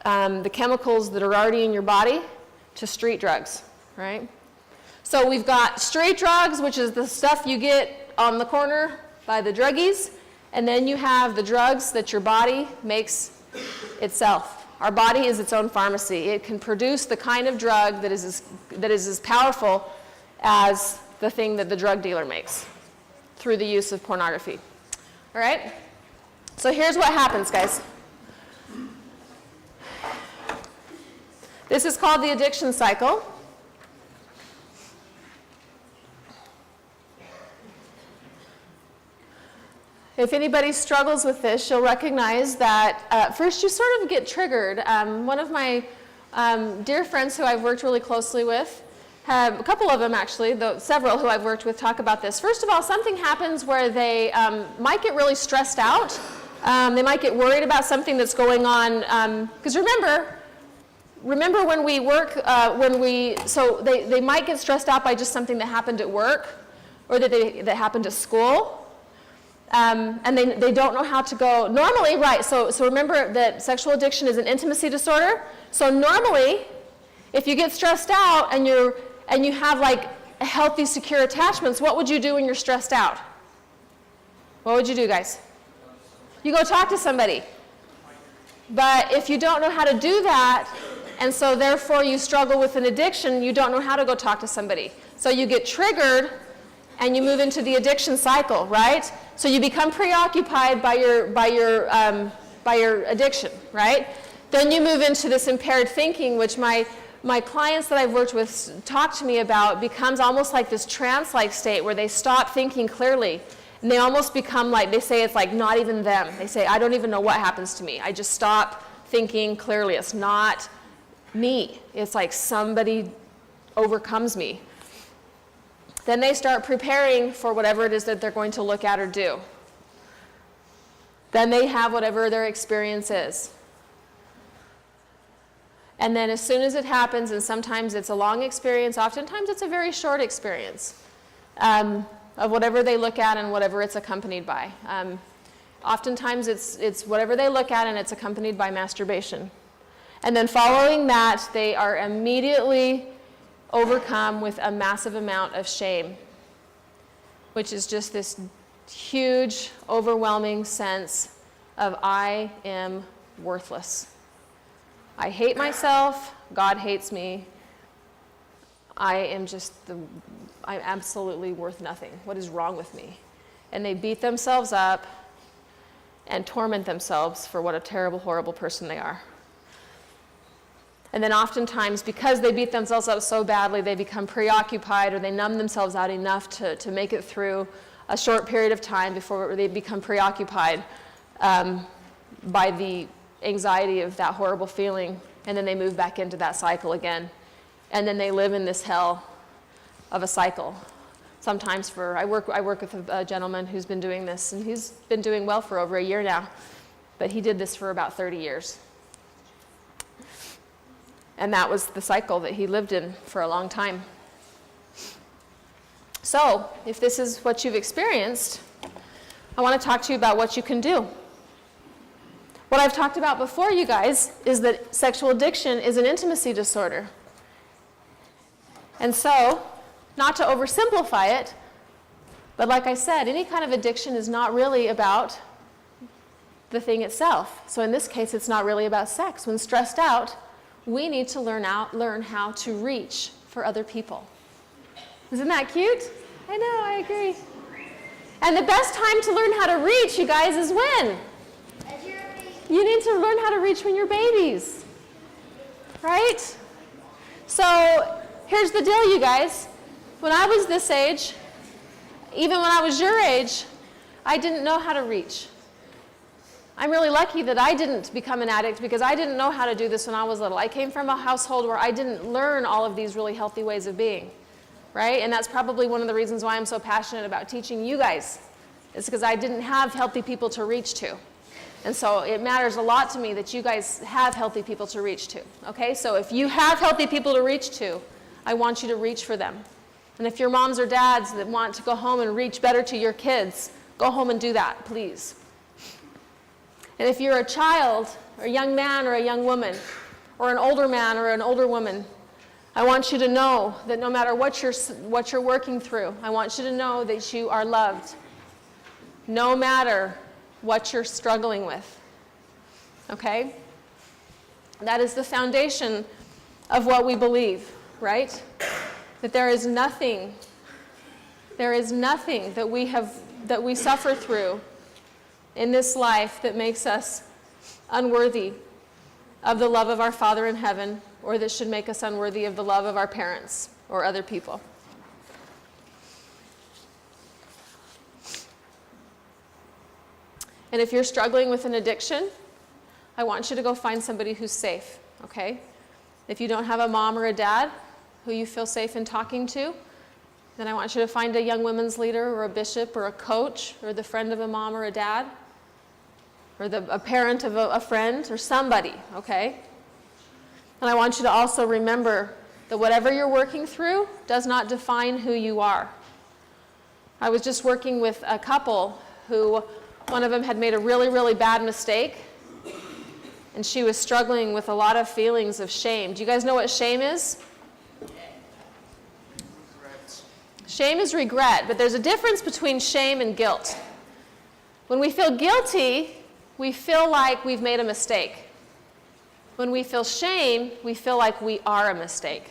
the chemicals that are already in your body to street drugs, right? So we've got street drugs, which is the stuff you get on the corner by the druggies, and then you have the drugs that your body makes itself. Our body is its own pharmacy. It can produce the kind of drug that is as powerful as the thing that the drug dealer makes through the use of pornography. All right? So here's what happens, guys. This is called the addiction cycle. If anybody struggles with this, you'll recognize that first you sort of get triggered. One of my dear friends who I've worked really closely with, a couple of them actually, though several who I've worked with talk about this. First of all, something happens where they might get really stressed out. They might get worried about something that's going on. Because remember when we work, so they might get stressed out by just something that happened at work or that happened at school. And they don't know how to go. Normally, right, so remember that sexual addiction is an intimacy disorder. So normally, if you get stressed out and you have like healthy, secure attachments, what would you do when you're stressed out? What would you do, guys? You go talk to somebody. But if you don't know how to do that, and so therefore you struggle with an addiction, you don't know how to go talk to somebody. So you get triggered and you move into the addiction cycle, right? So you become preoccupied by your addiction, right? Then you move into this impaired thinking, which my clients that I've worked with talk to me about, becomes almost like this trance-like state where they stop thinking clearly. And they almost become like, they say it's like not even them. They say, I don't even know what happens to me. I just stop thinking clearly. It's not me. It's like somebody overcomes me. Then they start preparing for whatever it is that they're going to look at or do. Then they have whatever their experience is. And then as soon as it happens, and sometimes it's a long experience, oftentimes it's a very short experience of whatever they look at and whatever it's accompanied by. Oftentimes it's whatever they look at and it's accompanied by masturbation. And then following that, they are immediately overcome with a massive amount of shame, which is just this huge, overwhelming sense of I am worthless. I hate myself, God hates me, I'm absolutely worth nothing. What is wrong with me? And they beat themselves up and torment themselves for what a terrible, horrible person they are. And then oftentimes, because they beat themselves up so badly, they become preoccupied or they numb themselves out enough to make it through a short period of time before they become preoccupied by the anxiety of that horrible feeling. And then they move back into that cycle again. And then they live in this hell of a cycle. Sometimes I work with a gentleman who's been doing this, and he's been doing well for over a year now. But he did this for about 30 years. And that was the cycle that he lived in for a long time. So, if this is what you've experienced, I want to talk to you about what you can do. What I've talked about before, you guys, is that sexual addiction is an intimacy disorder. And so, not to oversimplify it, but like I said, any kind of addiction is not really about the thing itself. So in this case, it's not really about sex. When stressed out, we need to learn how to reach for other people. Isn't that cute? I know, I agree. And the best time to learn how to reach, you guys, is when? As you're a baby. You need to learn how to reach when you're babies. Right? So here's the deal, you guys. When I was this age, even when I was your age, I didn't know how to reach. I'm really lucky that I didn't become an addict because I didn't know how to do this when I was little. I came from a household where I didn't learn all of these really healthy ways of being, right? And that's probably one of the reasons why I'm so passionate about teaching you guys. It's because I didn't have healthy people to reach to. And so it matters a lot to me that you guys have healthy people to reach to, okay? So if you have healthy people to reach to, I want you to reach for them. And if you're moms or dads that want to go home and reach better to your kids, go home and do that, please. And if you're a child, or a young man or a young woman, or an older man or an older woman, I want you to know that no matter what you're working through, I want you to know that you are loved. No matter what you're struggling with, okay? That is the foundation of what we believe, right? That there is nothing that we suffer through in this life that makes us unworthy of the love of our Father in heaven, or that should make us unworthy of the love of our parents or other people. And if you're struggling with an addiction, I want you to go find somebody who's safe, okay? If you don't have a mom or a dad who you feel safe in talking to, then I want you to find a young women's leader or a bishop or a coach or the friend of a mom or a dad or a parent of a friend or somebody, okay? And I want you to also remember that whatever you're working through does not define who you are. I was just working with a couple who one of them had made a really, really bad mistake, and she was struggling with a lot of feelings of shame. Do you guys know what shame is? Regret. Shame is regret, but there's a difference between shame and guilt. When we feel guilty, we feel like we've made a mistake. When we feel shame, we feel like we are a mistake.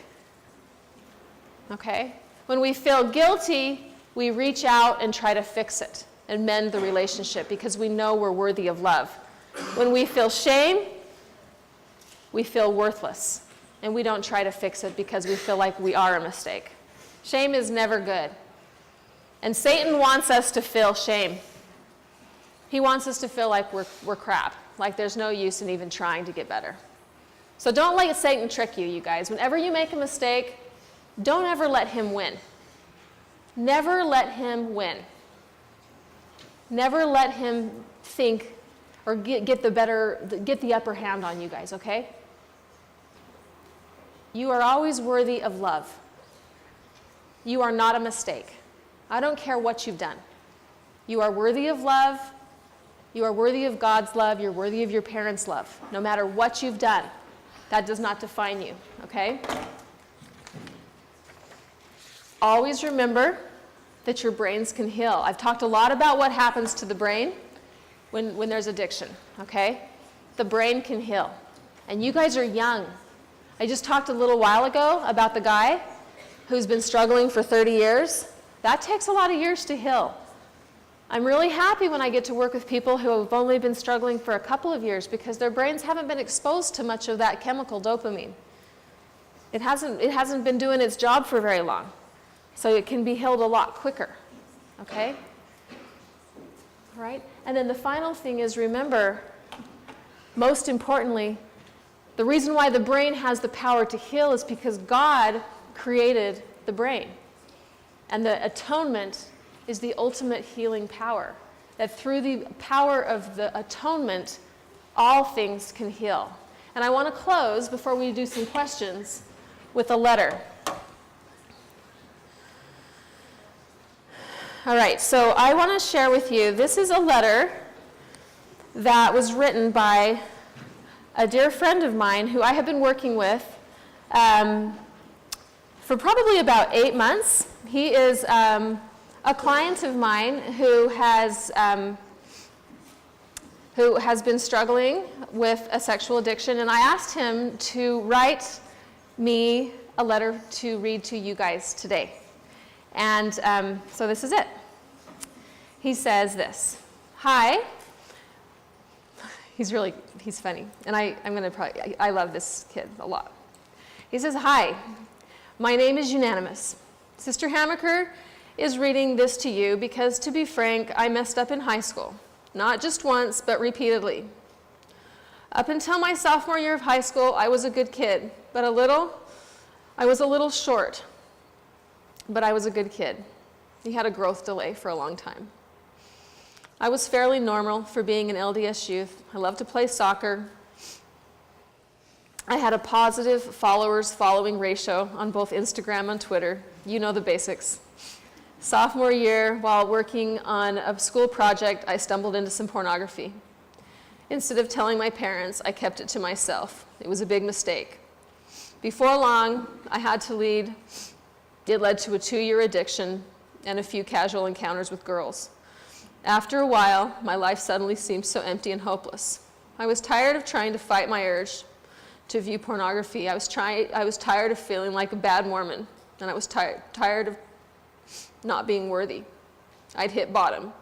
Okay? When we feel guilty, we reach out and try to fix it and mend the relationship because we know we're worthy of love. When we feel shame, we feel worthless, and we don't try to fix it because we feel like we are a mistake. Shame is never good. And Satan wants us to feel shame. He wants us to feel like we're crap, like there's no use in even trying to get better. So don't let Satan trick you, you guys. Whenever you make a mistake, don't ever let him win. Never let him win. Never let him think or get the upper hand on you guys, okay? You are always worthy of love. You are not a mistake. I don't care what you've done. You are worthy of love. You are worthy of God's love. You're worthy of your parents' love. No matter what you've done, that does not define you, okay? Always remember that your brains can heal. I've talked a lot about what happens to the brain when there's addiction, okay? The brain can heal. And you guys are young. I just talked a little while ago about the guy who's been struggling for 30 years. That takes a lot of years to heal. I'm really happy when I get to work with people who have only been struggling for a couple of years because their brains haven't been exposed to much of that chemical dopamine. It hasn't been doing its job for very long. So it can be healed a lot quicker, okay? All right? And then the final thing is, remember, most importantly, the reason why the brain has the power to heal is because God created the brain. And the atonement is the ultimate healing power. That through the power of the atonement, all things can heal. And I want to close, before we do some questions, with a letter. All right, so I want to share with you, this is a letter that was written by a dear friend of mine who I have been working with for probably about 8 months. He is a client of mine who has been struggling with a sexual addiction, and I asked him to write me a letter to read to you guys today. And so this is it. He says this. Hi. He's funny. And I love this kid a lot. He says, hi, my name is Unanimous. Sister Hammaker is reading this to you because, to be frank, I messed up in high school. not just once, but repeatedly. Up until my sophomore year of high school, I was a good kid, but I was a little short, but I was a good kid. He had a growth delay for a long time. I was fairly normal for being an LDS youth. I loved to play soccer. I had a positive followers-following ratio on both Instagram and Twitter. You know the basics. Sophomore year, while working on a school project, I stumbled into some pornography. Instead of telling my parents, I kept it to myself. It was a big mistake. Before long, it led to a 2-year addiction and a few casual encounters with girls. After a while, my life suddenly seemed so empty and hopeless. I was tired of trying to fight my urge to view pornography. I was tired of feeling like a bad Mormon, and I was tired of not being worthy. I'd hit bottom.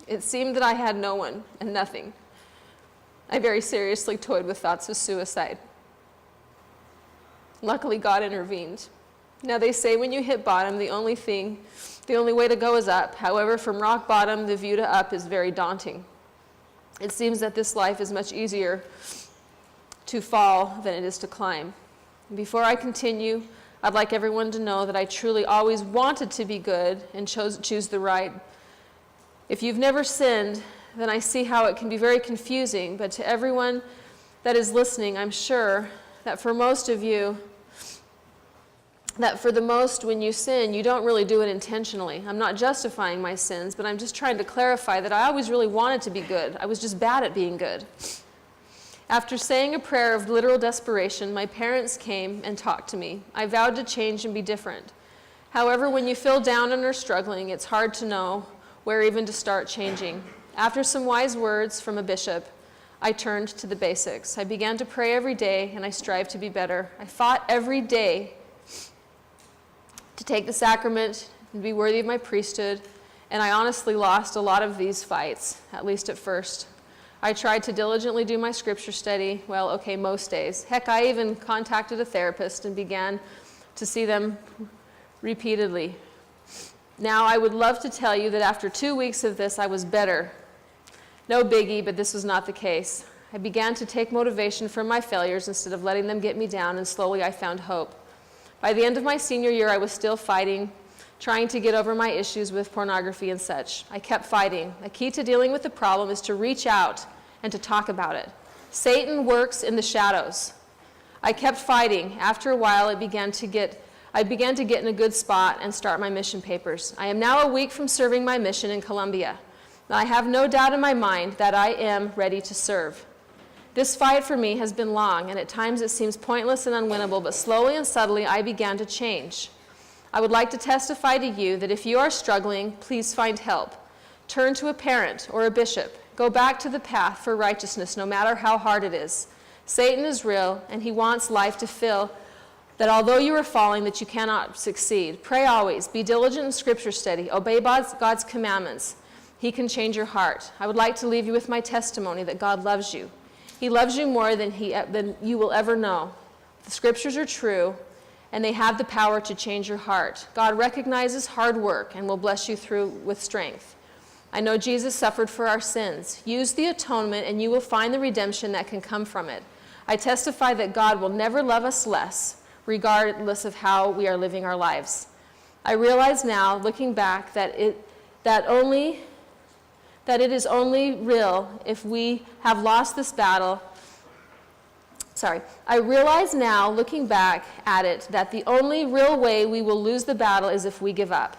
It seemed that I had no one and nothing. I very seriously toyed with thoughts of suicide. Luckily, God intervened. Now, they say when you hit bottom, the only way to go is up. However, from rock bottom, the view to up is very daunting. It seems that this life is much easier to fall than it is to climb. Before I continue, I'd like everyone to know that I truly always wanted to be good and choose the right. If you've never sinned, then I see how it can be very confusing, but to everyone that is listening, I'm sure that for most of you, that for the most, when you sin, you don't really do it intentionally. I'm not justifying my sins, but I'm just trying to clarify that I always really wanted to be good. I was just bad at being good. After saying a prayer of literal desperation, my parents came and talked to me. I vowed to change and be different. However, when you feel down and are struggling, it's hard to know where even to start changing. After some wise words from a bishop, I turned to the basics. I began to pray every day, and I strived to be better. I fought every day to take the sacrament and be worthy of my priesthood, and I honestly lost a lot of these fights, at least at first. I tried to diligently do my scripture study, most days. Heck, I even contacted a therapist and began to see them repeatedly. Now, I would love to tell you that after 2 weeks of this, I was better. No biggie, but this was not the case. I began to take motivation from my failures instead of letting them get me down, and slowly I found hope. By the end of my senior year, I was still fighting, trying to get over my issues with pornography and such. I kept fighting. A key to dealing with the problem is to reach out and to talk about it. Satan works in the shadows. I kept fighting. After a while, I began to get in a good spot and start my mission papers. I am now a week from serving my mission in Colombia. I have no doubt in my mind that I am ready to serve. This fight for me has been long, and at times it seems pointless and unwinnable, but slowly and subtly I began to change. I would like to testify to you that if you are struggling, please find help. Turn to a parent or a bishop. Go back to the path for righteousness, no matter how hard it is. Satan is real, and he wants life to feel that although you are falling, that you cannot succeed. Pray always. Be diligent in scripture study. Obey God's commandments. He can change your heart. I would like to leave you with my testimony that God loves you. He loves you more than you will ever know. The scriptures are true, and they have the power to change your heart. God recognizes hard work and will bless you through with strength. I know Jesus suffered for our sins. Use the atonement, and you will find the redemption that can come from it. I testify that God will never love us less, regardless of how we are living our lives. I realize now, looking back, that it is only real if we have lost this battle. I realize now, looking back at it, that the only real way we will lose the battle is if we give up.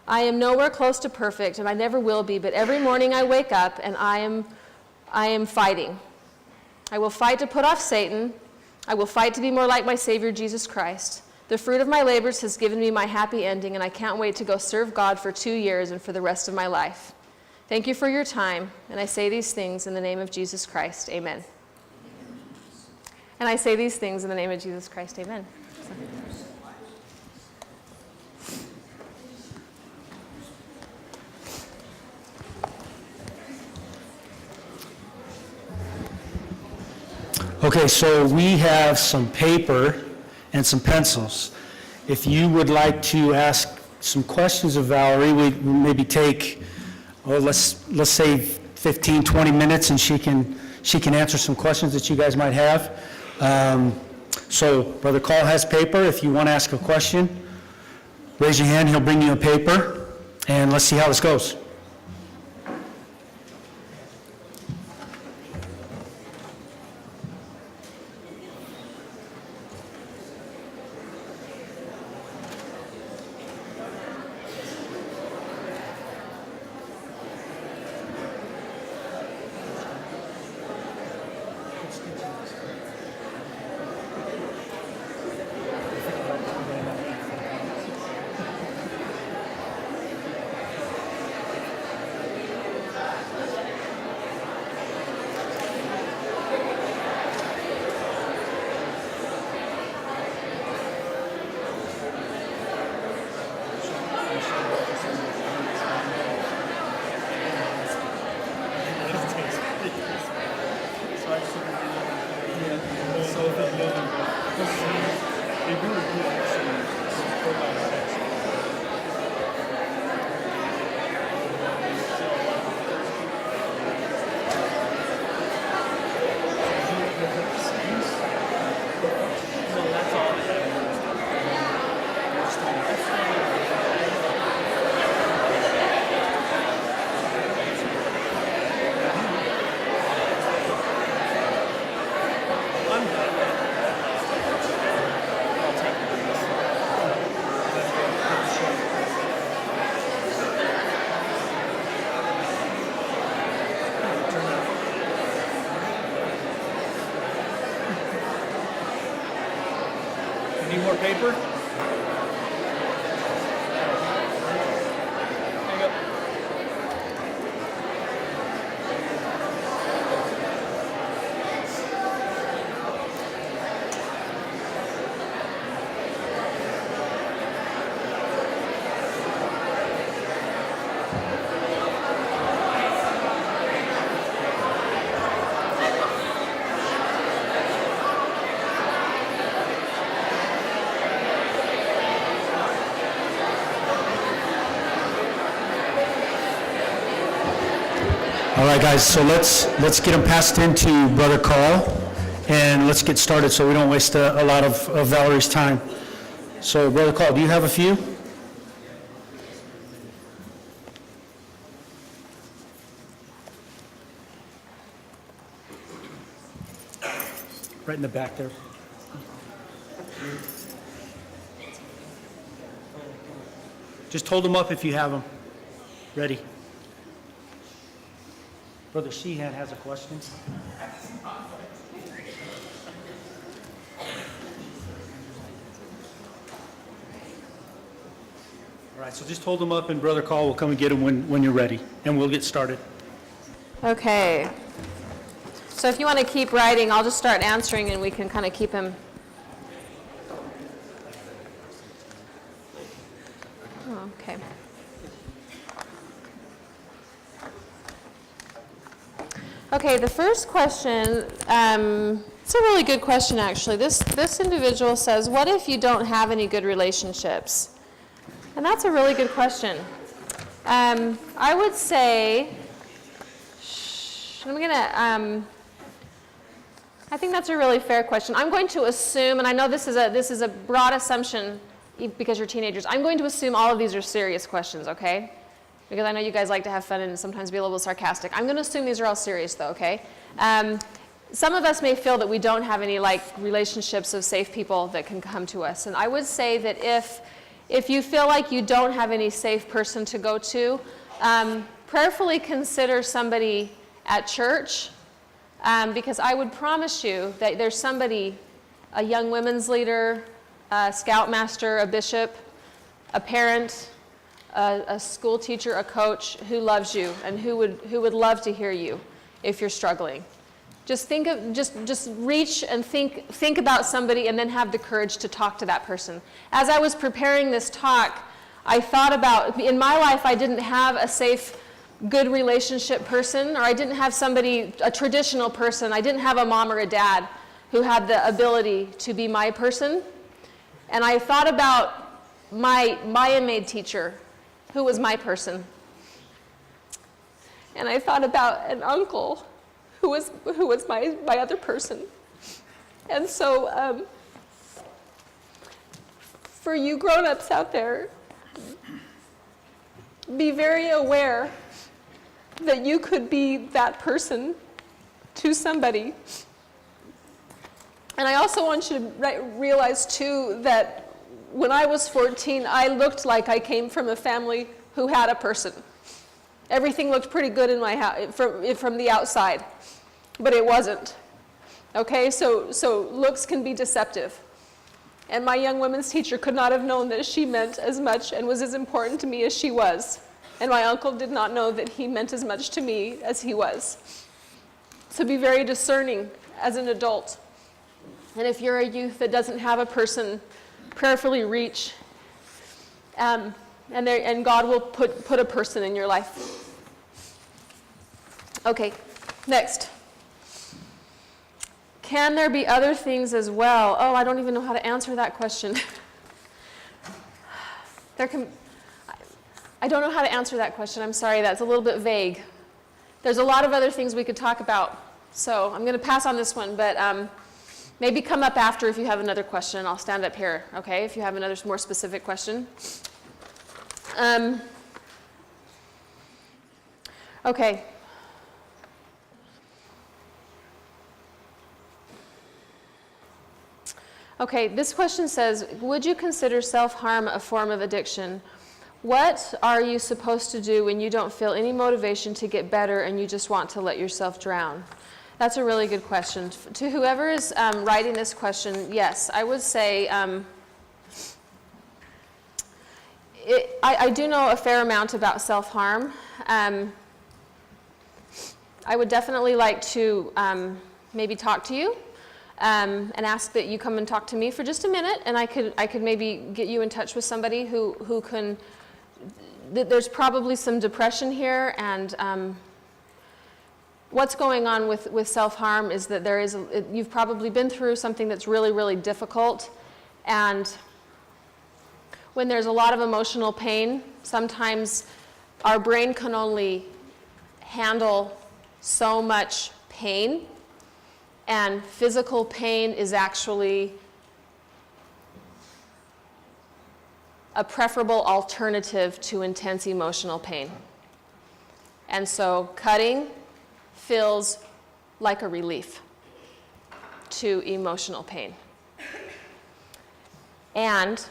I am nowhere close to perfect, and I never will be, but every morning I wake up and I am fighting. I will fight to put off Satan. I will fight to be more like my Savior, Jesus Christ. The fruit of my labors has given me my happy ending, and I can't wait to go serve God for 2 years and for the rest of my life. Thank you for your time, and I say these things in the name of Jesus Christ. Amen. And I say these things in the name of Jesus Christ. Amen. Okay, so we have some paper and some pencils. If you would like to ask some questions of Valerie, we'd maybe take let's say 15, 20 minutes, and she can answer some questions that you guys might have. So Brother Carl has paper. If you want to ask a question, raise your hand. He'll bring you a paper, and let's see how this goes. Need more paper? All right, guys, so let's get them passed into Brother Carl, and let's get started so we don't waste a lot of Valerie's time. So, Brother Carl, do you have a few? Right in the back there. Just hold them up if you have them. Ready. Brother Sheehan has a question. All right, so just hold them up, and Brother Carl will come and get them when you're ready, and we'll get started. Okay. So if you want to keep writing, I'll just start answering, and we can kind of keep him. Okay. Okay, the first question, it's a really good question, actually. This individual says, what if you don't have any good relationships? And that's a really good question. I would say, I think that's a really fair question. I'm going to assume, and I know this is a broad assumption because you're teenagers, I'm going to assume all of these are serious questions, okay? Because I know you guys like to have fun and sometimes be a little sarcastic. I'm going to assume these are all serious, though, okay? Some of us may feel that we don't have any relationships of safe people that can come to us. And I would say that if you feel like you don't have any safe person to go to, prayerfully consider somebody at church, because I would promise you that there's somebody, a young women's leader, a scoutmaster, a bishop, a parent, a school teacher, a coach who loves you and who would love to hear you if you're struggling. Just reach and think about somebody and then have the courage to talk to that person. As I was preparing this talk, I thought about, in my life, I didn't have a safe, good relationship person, or I didn't have somebody, a traditional person. I didn't have a mom or a dad who had the ability to be my person. And I thought about my Maya maid teacher, who was my person. And I thought about an uncle who was my other person. And so for you grown-ups out there, be very aware that you could be that person to somebody. And I also want you to realize too that when I was 14, I looked like I came from a family who had a person. Everything looked pretty good in my house from the outside, but it wasn't. Okay, so looks can be deceptive. And my young women's teacher could not have known that she meant as much and was as important to me as she was. And my uncle did not know that he meant as much to me as he was. So be very discerning as an adult. And if you're a youth that doesn't have a person, prayerfully reach. And God will put a person in your life. Okay, next. Can there be other things as well? Oh, I don't even know how to answer that question. I don't know how to answer that question. I'm sorry, that's a little bit vague. There's a lot of other things we could talk about. So I'm going to pass on this one, but maybe come up after if you have another question. I'll stand up here, okay, if you have another more specific question. Okay. Okay, this question says, would you consider self-harm a form of addiction? What are you supposed to do when you don't feel any motivation to get better and you just want to let yourself drown? That's a really good question. To whoever is writing this question, yes, I would say I do know a fair amount about self-harm. I would definitely like to maybe talk to you. And ask that you come and talk to me for just a minute, and I could maybe get you in touch with somebody who can. There's probably some depression here, and what's going on with self-harm is that you've probably been through something that's really, really difficult, and when there's a lot of emotional pain, sometimes our brain can only handle so much pain. And physical pain is actually a preferable alternative to intense emotional pain. And so cutting feels like a relief to emotional pain. And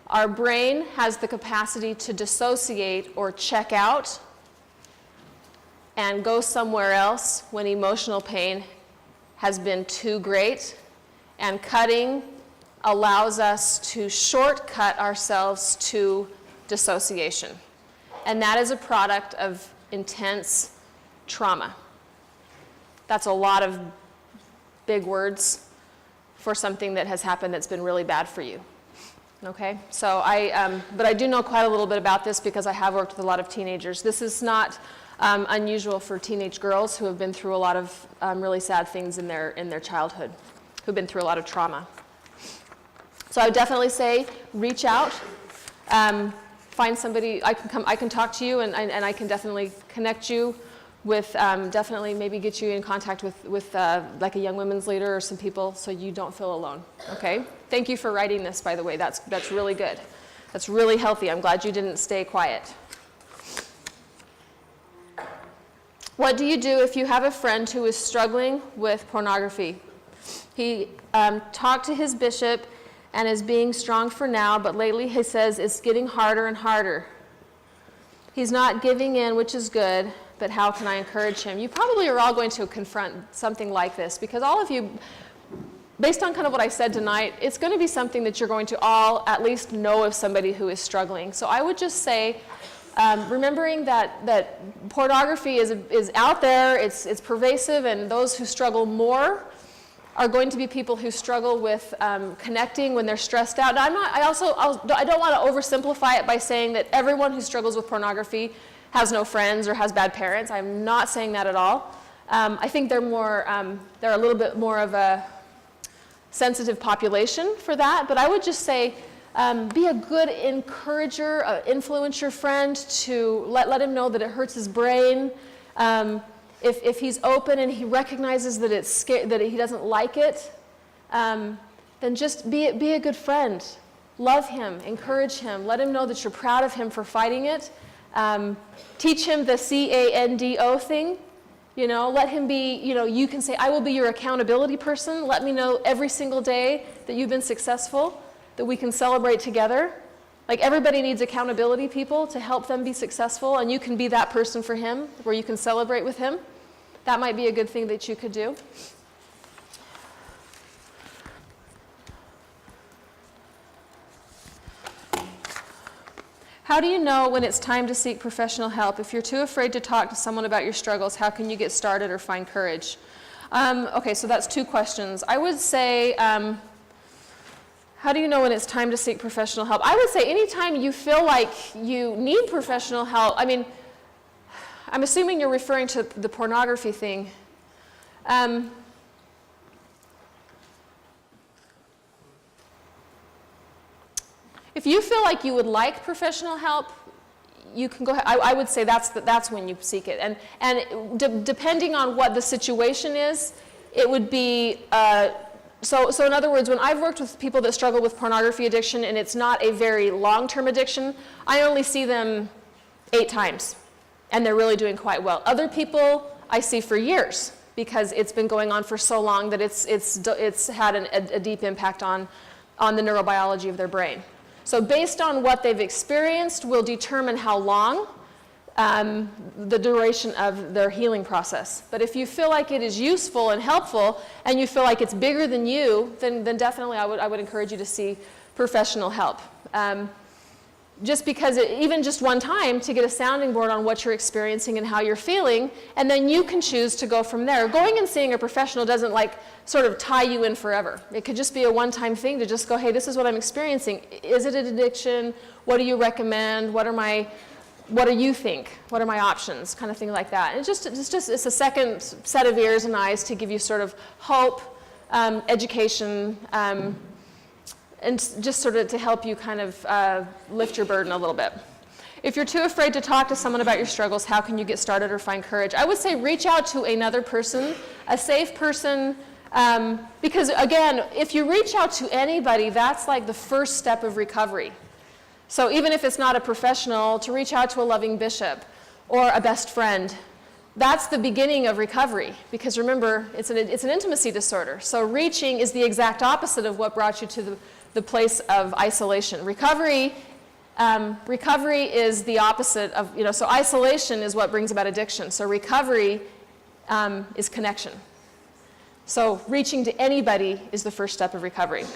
our brain has the capacity to dissociate or check out and go somewhere else when emotional pain has been too great, and cutting allows us to shortcut ourselves to dissociation. And that is a product of intense trauma. That's a lot of big words for something that has happened that's been really bad for you. Okay, so but I do know quite a little bit about this because I have worked with a lot of teenagers. This is not unusual for teenage girls who have been through a lot of really sad things in their childhood, who've been through a lot of trauma. So I would definitely say reach out, find somebody. I can talk to you, and I can definitely connect you with definitely maybe get you in contact with like a young women's leader or some people so you don't feel alone. Okay. Thank you for writing this, by the way. That's really good. That's really healthy. I'm glad you didn't stay quiet. What do you do if you have a friend who is struggling with pornography? He talked to his bishop and is being strong for now, but lately he says it's getting harder and harder. He's not giving in, which is good, but how can I encourage him? You probably are all going to confront something like this because all of you, based on kind of what I said tonight, it's going to be something that you're going to all at least know of somebody who is struggling. So I would just say, remembering that pornography is out there, it's pervasive, and those who struggle more are going to be people who struggle with connecting when they're stressed out. Now, I don't want to oversimplify it by saying that everyone who struggles with pornography has no friends or has bad parents. I'm not saying that at all. I think they're a little bit more of a sensitive population for that, but I would just say Be a good encourager, influence your friend to let him know that it hurts his brain. If he's open and he recognizes that it's that he doesn't like it, then just be a good friend. Love him, encourage him, let him know that you're proud of him for fighting it. Teach him the CANDO thing. Let him be, you can say, I will be your accountability person. Let me know every single day that you've been successful, that we can celebrate together. Like, everybody needs accountability people to help them be successful, and you can be that person for him, where you can celebrate with him. That might be a good thing that you could do. How do you know when it's time to seek professional help? If you're too afraid to talk to someone about your struggles, how can you get started or find courage? Okay, so that's 2 questions. I would say, how do you know when it's time to seek professional help? I would say anytime you feel like you need professional help. I mean, I'm assuming you're referring to the pornography thing. If you feel like you would like professional help, you can go ahead. I would say that's when you seek it. And depending on what the situation is, it would be, so in other words, when I've worked with people that struggle with pornography addiction and it's not a very long-term addiction, I only see them 8 times, and they're really doing quite well. Other people I see for years, because it's been going on for so long that it's had a deep impact on the neurobiology of their brain. So based on what they've experienced will determine how long, the duration of their healing process. But if you feel like it is useful and helpful, and you feel like it's bigger than you, then definitely I would encourage you to see professional help. Just because even just one time to get a sounding board on what you're experiencing and how you're feeling, and then you can choose to go from there. Going and seeing a professional doesn't sort of tie you in forever. It could just be a one-time thing to just go, hey, this is what I'm experiencing. Is it an addiction? What do you recommend? What do you think? What are my options? Kind of thing like that. And it's a second set of ears and eyes to give you sort of hope, education, and just sort of to help you kind of lift your burden a little bit. If you're too afraid to talk to someone about your struggles, how can you get started or find courage? I would say reach out to another person, a safe person, because again, if you reach out to anybody, that's like the first step of recovery. So even if it's not a professional, to reach out to a loving bishop or a best friend, that's the beginning of recovery, because remember, it's an intimacy disorder. So reaching is the exact opposite of what brought you to the place of isolation. Recovery is the opposite of, so isolation is what brings about addiction. So recovery is connection. So reaching to anybody is the first step of recovery.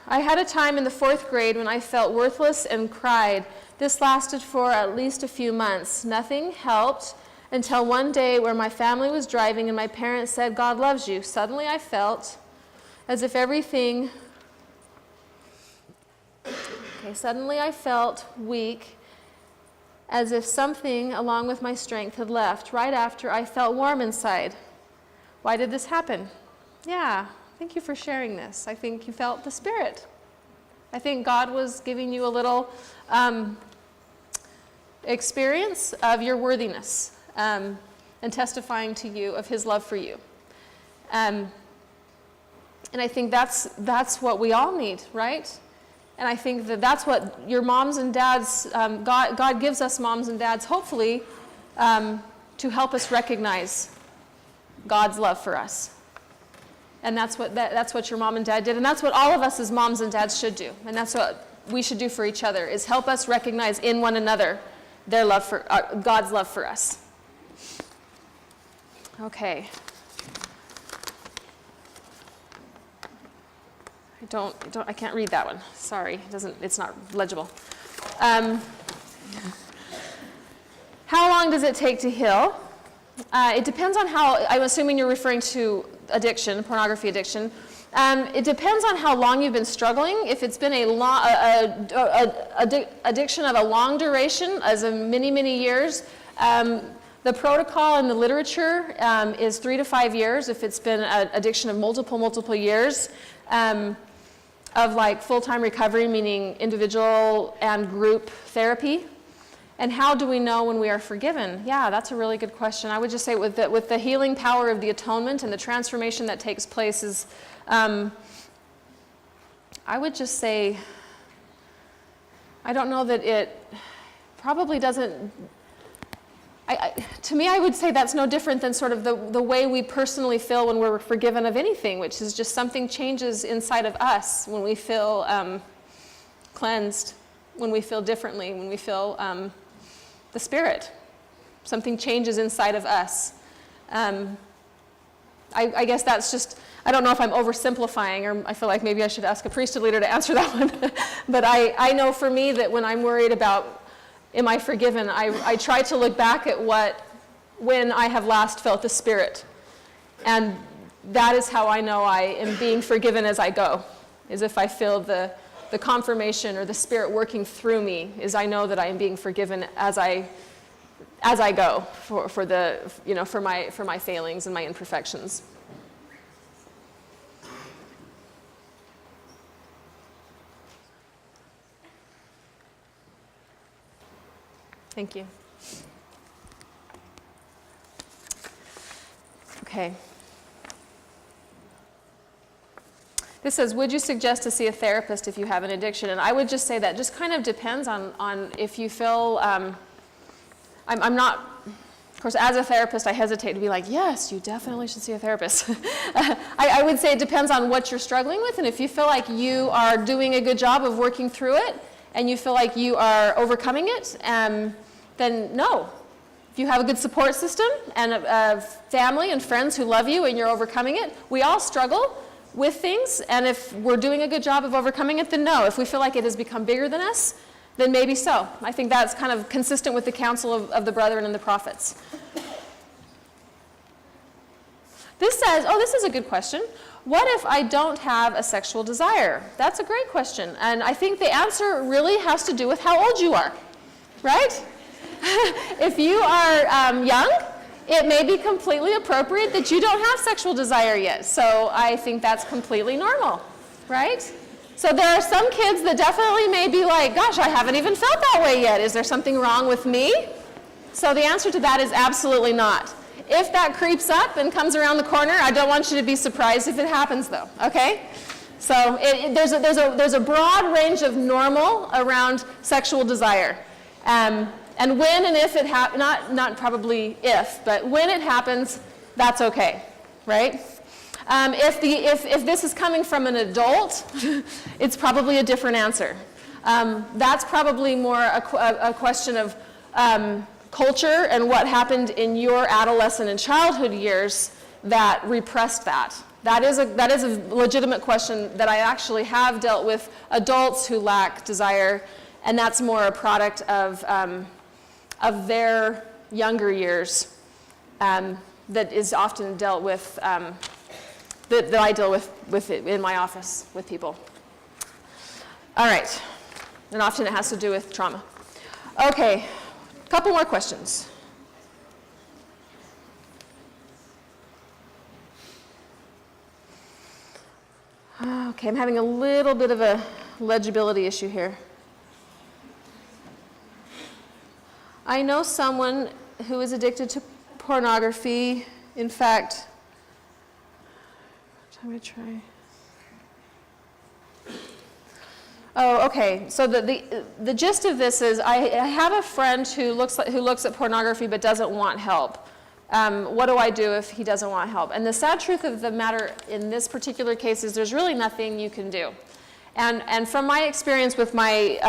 I had a time in the 4th grade when I felt worthless and cried. This lasted for at least a few months. Nothing helped until one day where my family was driving and my parents said, God loves you. Suddenly I felt as if everything, suddenly I felt weak, as if something along with my strength had left. Right after, I felt warm inside. Why did this happen? Yeah, thank you for sharing this. I think you felt the Spirit. I think God was giving you a little experience of your worthiness and testifying to you of His love for you. And I think that's what we all need, right? And I think that's what your moms and dads, God gives us moms and dads, hopefully, to help us recognize God's love for us. And that's what your mom and dad did. And that's what all of us as moms and dads should do. And that's what we should do for each other, is help us recognize in one another their love for God's love for us. Okay. I can't read that one. Sorry, it's not legible. How long does it take to heal? It depends on how, I'm assuming you're referring to addiction, pornography addiction. It depends on how long you've been struggling. If it's been addiction of a long duration, as in many, many years, The protocol in the literature is 3 to 5 years if it's been an addiction of multiple years of like full-time recovery, meaning individual and group therapy. And how do we know when we are forgiven? Yeah, that's a really good question. I would just say with the healing power of the atonement and the transformation that takes place is, I would just say, I don't know that it probably doesn't, to me I would say that's no different than sort of the way we personally feel when we're forgiven of anything, which is just something changes inside of us when we feel cleansed, when we feel differently, when we feel the Spirit. Something changes inside of us. I guess that's just, I don't know if I'm oversimplifying, or I feel like maybe I should ask a priesthood leader to answer that one. But I know for me that when I'm worried about, am I forgiven, I try to look back at when I have last felt the Spirit. And that is how I know I am being forgiven as I go, is if I feel the confirmation or the Spirit working through me, is I know that I am being forgiven as I go for my failings and my imperfections. Thank you. Okay. This says, would you suggest to see a therapist if you have an addiction? And I would just say that just kind of depends on if you feel, I'm not, of course, as a therapist, I hesitate to be like, yes, you definitely should see a therapist. I would say it depends on what you're struggling with, and if you feel like you are doing a good job of working through it, and you feel like you are overcoming it, then no. If you have a good support system and a family and friends who love you and you're overcoming it, we all struggle with things, and if we're doing a good job of overcoming it, then no. If we feel like it has become bigger than us, then maybe so. I think that's kind of consistent with the counsel of the brethren and the prophets. This says, oh, this is a good question. What if I don't have a sexual desire? That's a great question. And I think the answer really has to do with how old you are, right? If you are young, it may be completely appropriate that you don't have sexual desire yet. So I think that's completely normal, right? So there are some kids that definitely may be like, gosh, I haven't even felt that way yet. Is there something wrong with me? So the answer to that is absolutely not. If that creeps up and comes around the corner, I don't want you to be surprised if it happens, though, okay? So there's a broad range of normal around sexual desire. And when and if it happens, not probably if, but when it happens, that's okay, right? If this is coming from an adult, it's probably a different answer. That's probably more a question of culture and what happened in your adolescent and childhood years that repressed that. That is a legitimate question that I actually have dealt with adults who lack desire, and that's more a product of their younger years that is often dealt with, that I deal with it in my office with people. All right, and often it has to do with trauma. Okay, a couple more questions. Okay, I'm having a little bit of a legibility issue here. I know someone who is addicted to pornography. In fact, let me try. Oh, okay. So the gist of this is I have a friend who looks at pornography but doesn't want help. What do I do if he doesn't want help? And the sad truth of the matter in this particular case is there's really nothing you can do. And from my experience with my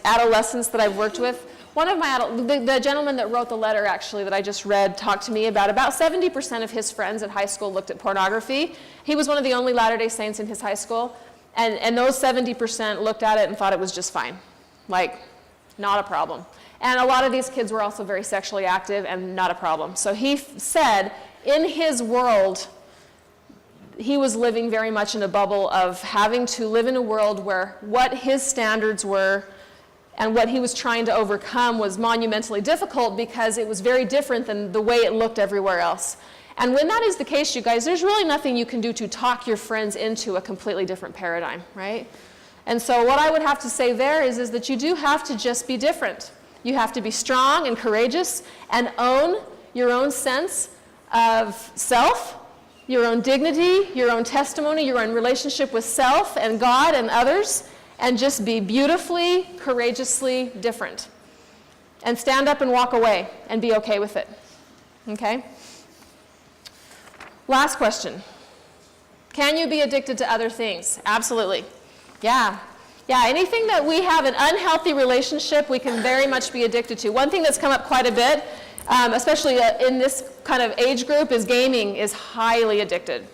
adolescents that I've worked with, one of the gentleman that wrote the letter actually that I just read talked to me about 70% of his friends at high school looked at pornography. He was one of the only Latter-day Saints in his high school, and those 70% looked at it and thought it was just fine, like not a problem. And a lot of these kids were also very sexually active and not a problem. So he said in his world, he was living very much in a bubble of having to live in a world where what his standards were And what he was trying to overcome was monumentally difficult because it was very different than the way it looked everywhere else. And when that is the case, you guys, there's really nothing you can do to talk your friends into a completely different paradigm, right? And so what I would have to say there is that you do have to just be different. You have to be strong and courageous and own your own sense of self, your own dignity, your own testimony, your own relationship with self and God and others, and just be beautifully, courageously different. And stand up and walk away and be okay with it. Okay? Last question. Can you be addicted to other things? Absolutely. Yeah. Yeah, anything that we have an unhealthy relationship, we can very much be addicted to. One thing that's come up quite a bit, especially in this kind of age group, is gaming is highly addicted.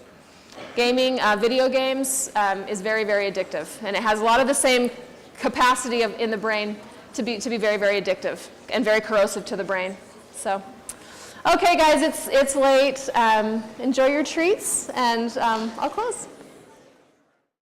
Gaming, video games, is very, very addictive. And it has a lot of the same capacity in the brain to be very, very addictive and very corrosive to the brain. So, okay guys, it's late. Enjoy your treats, and I'll close.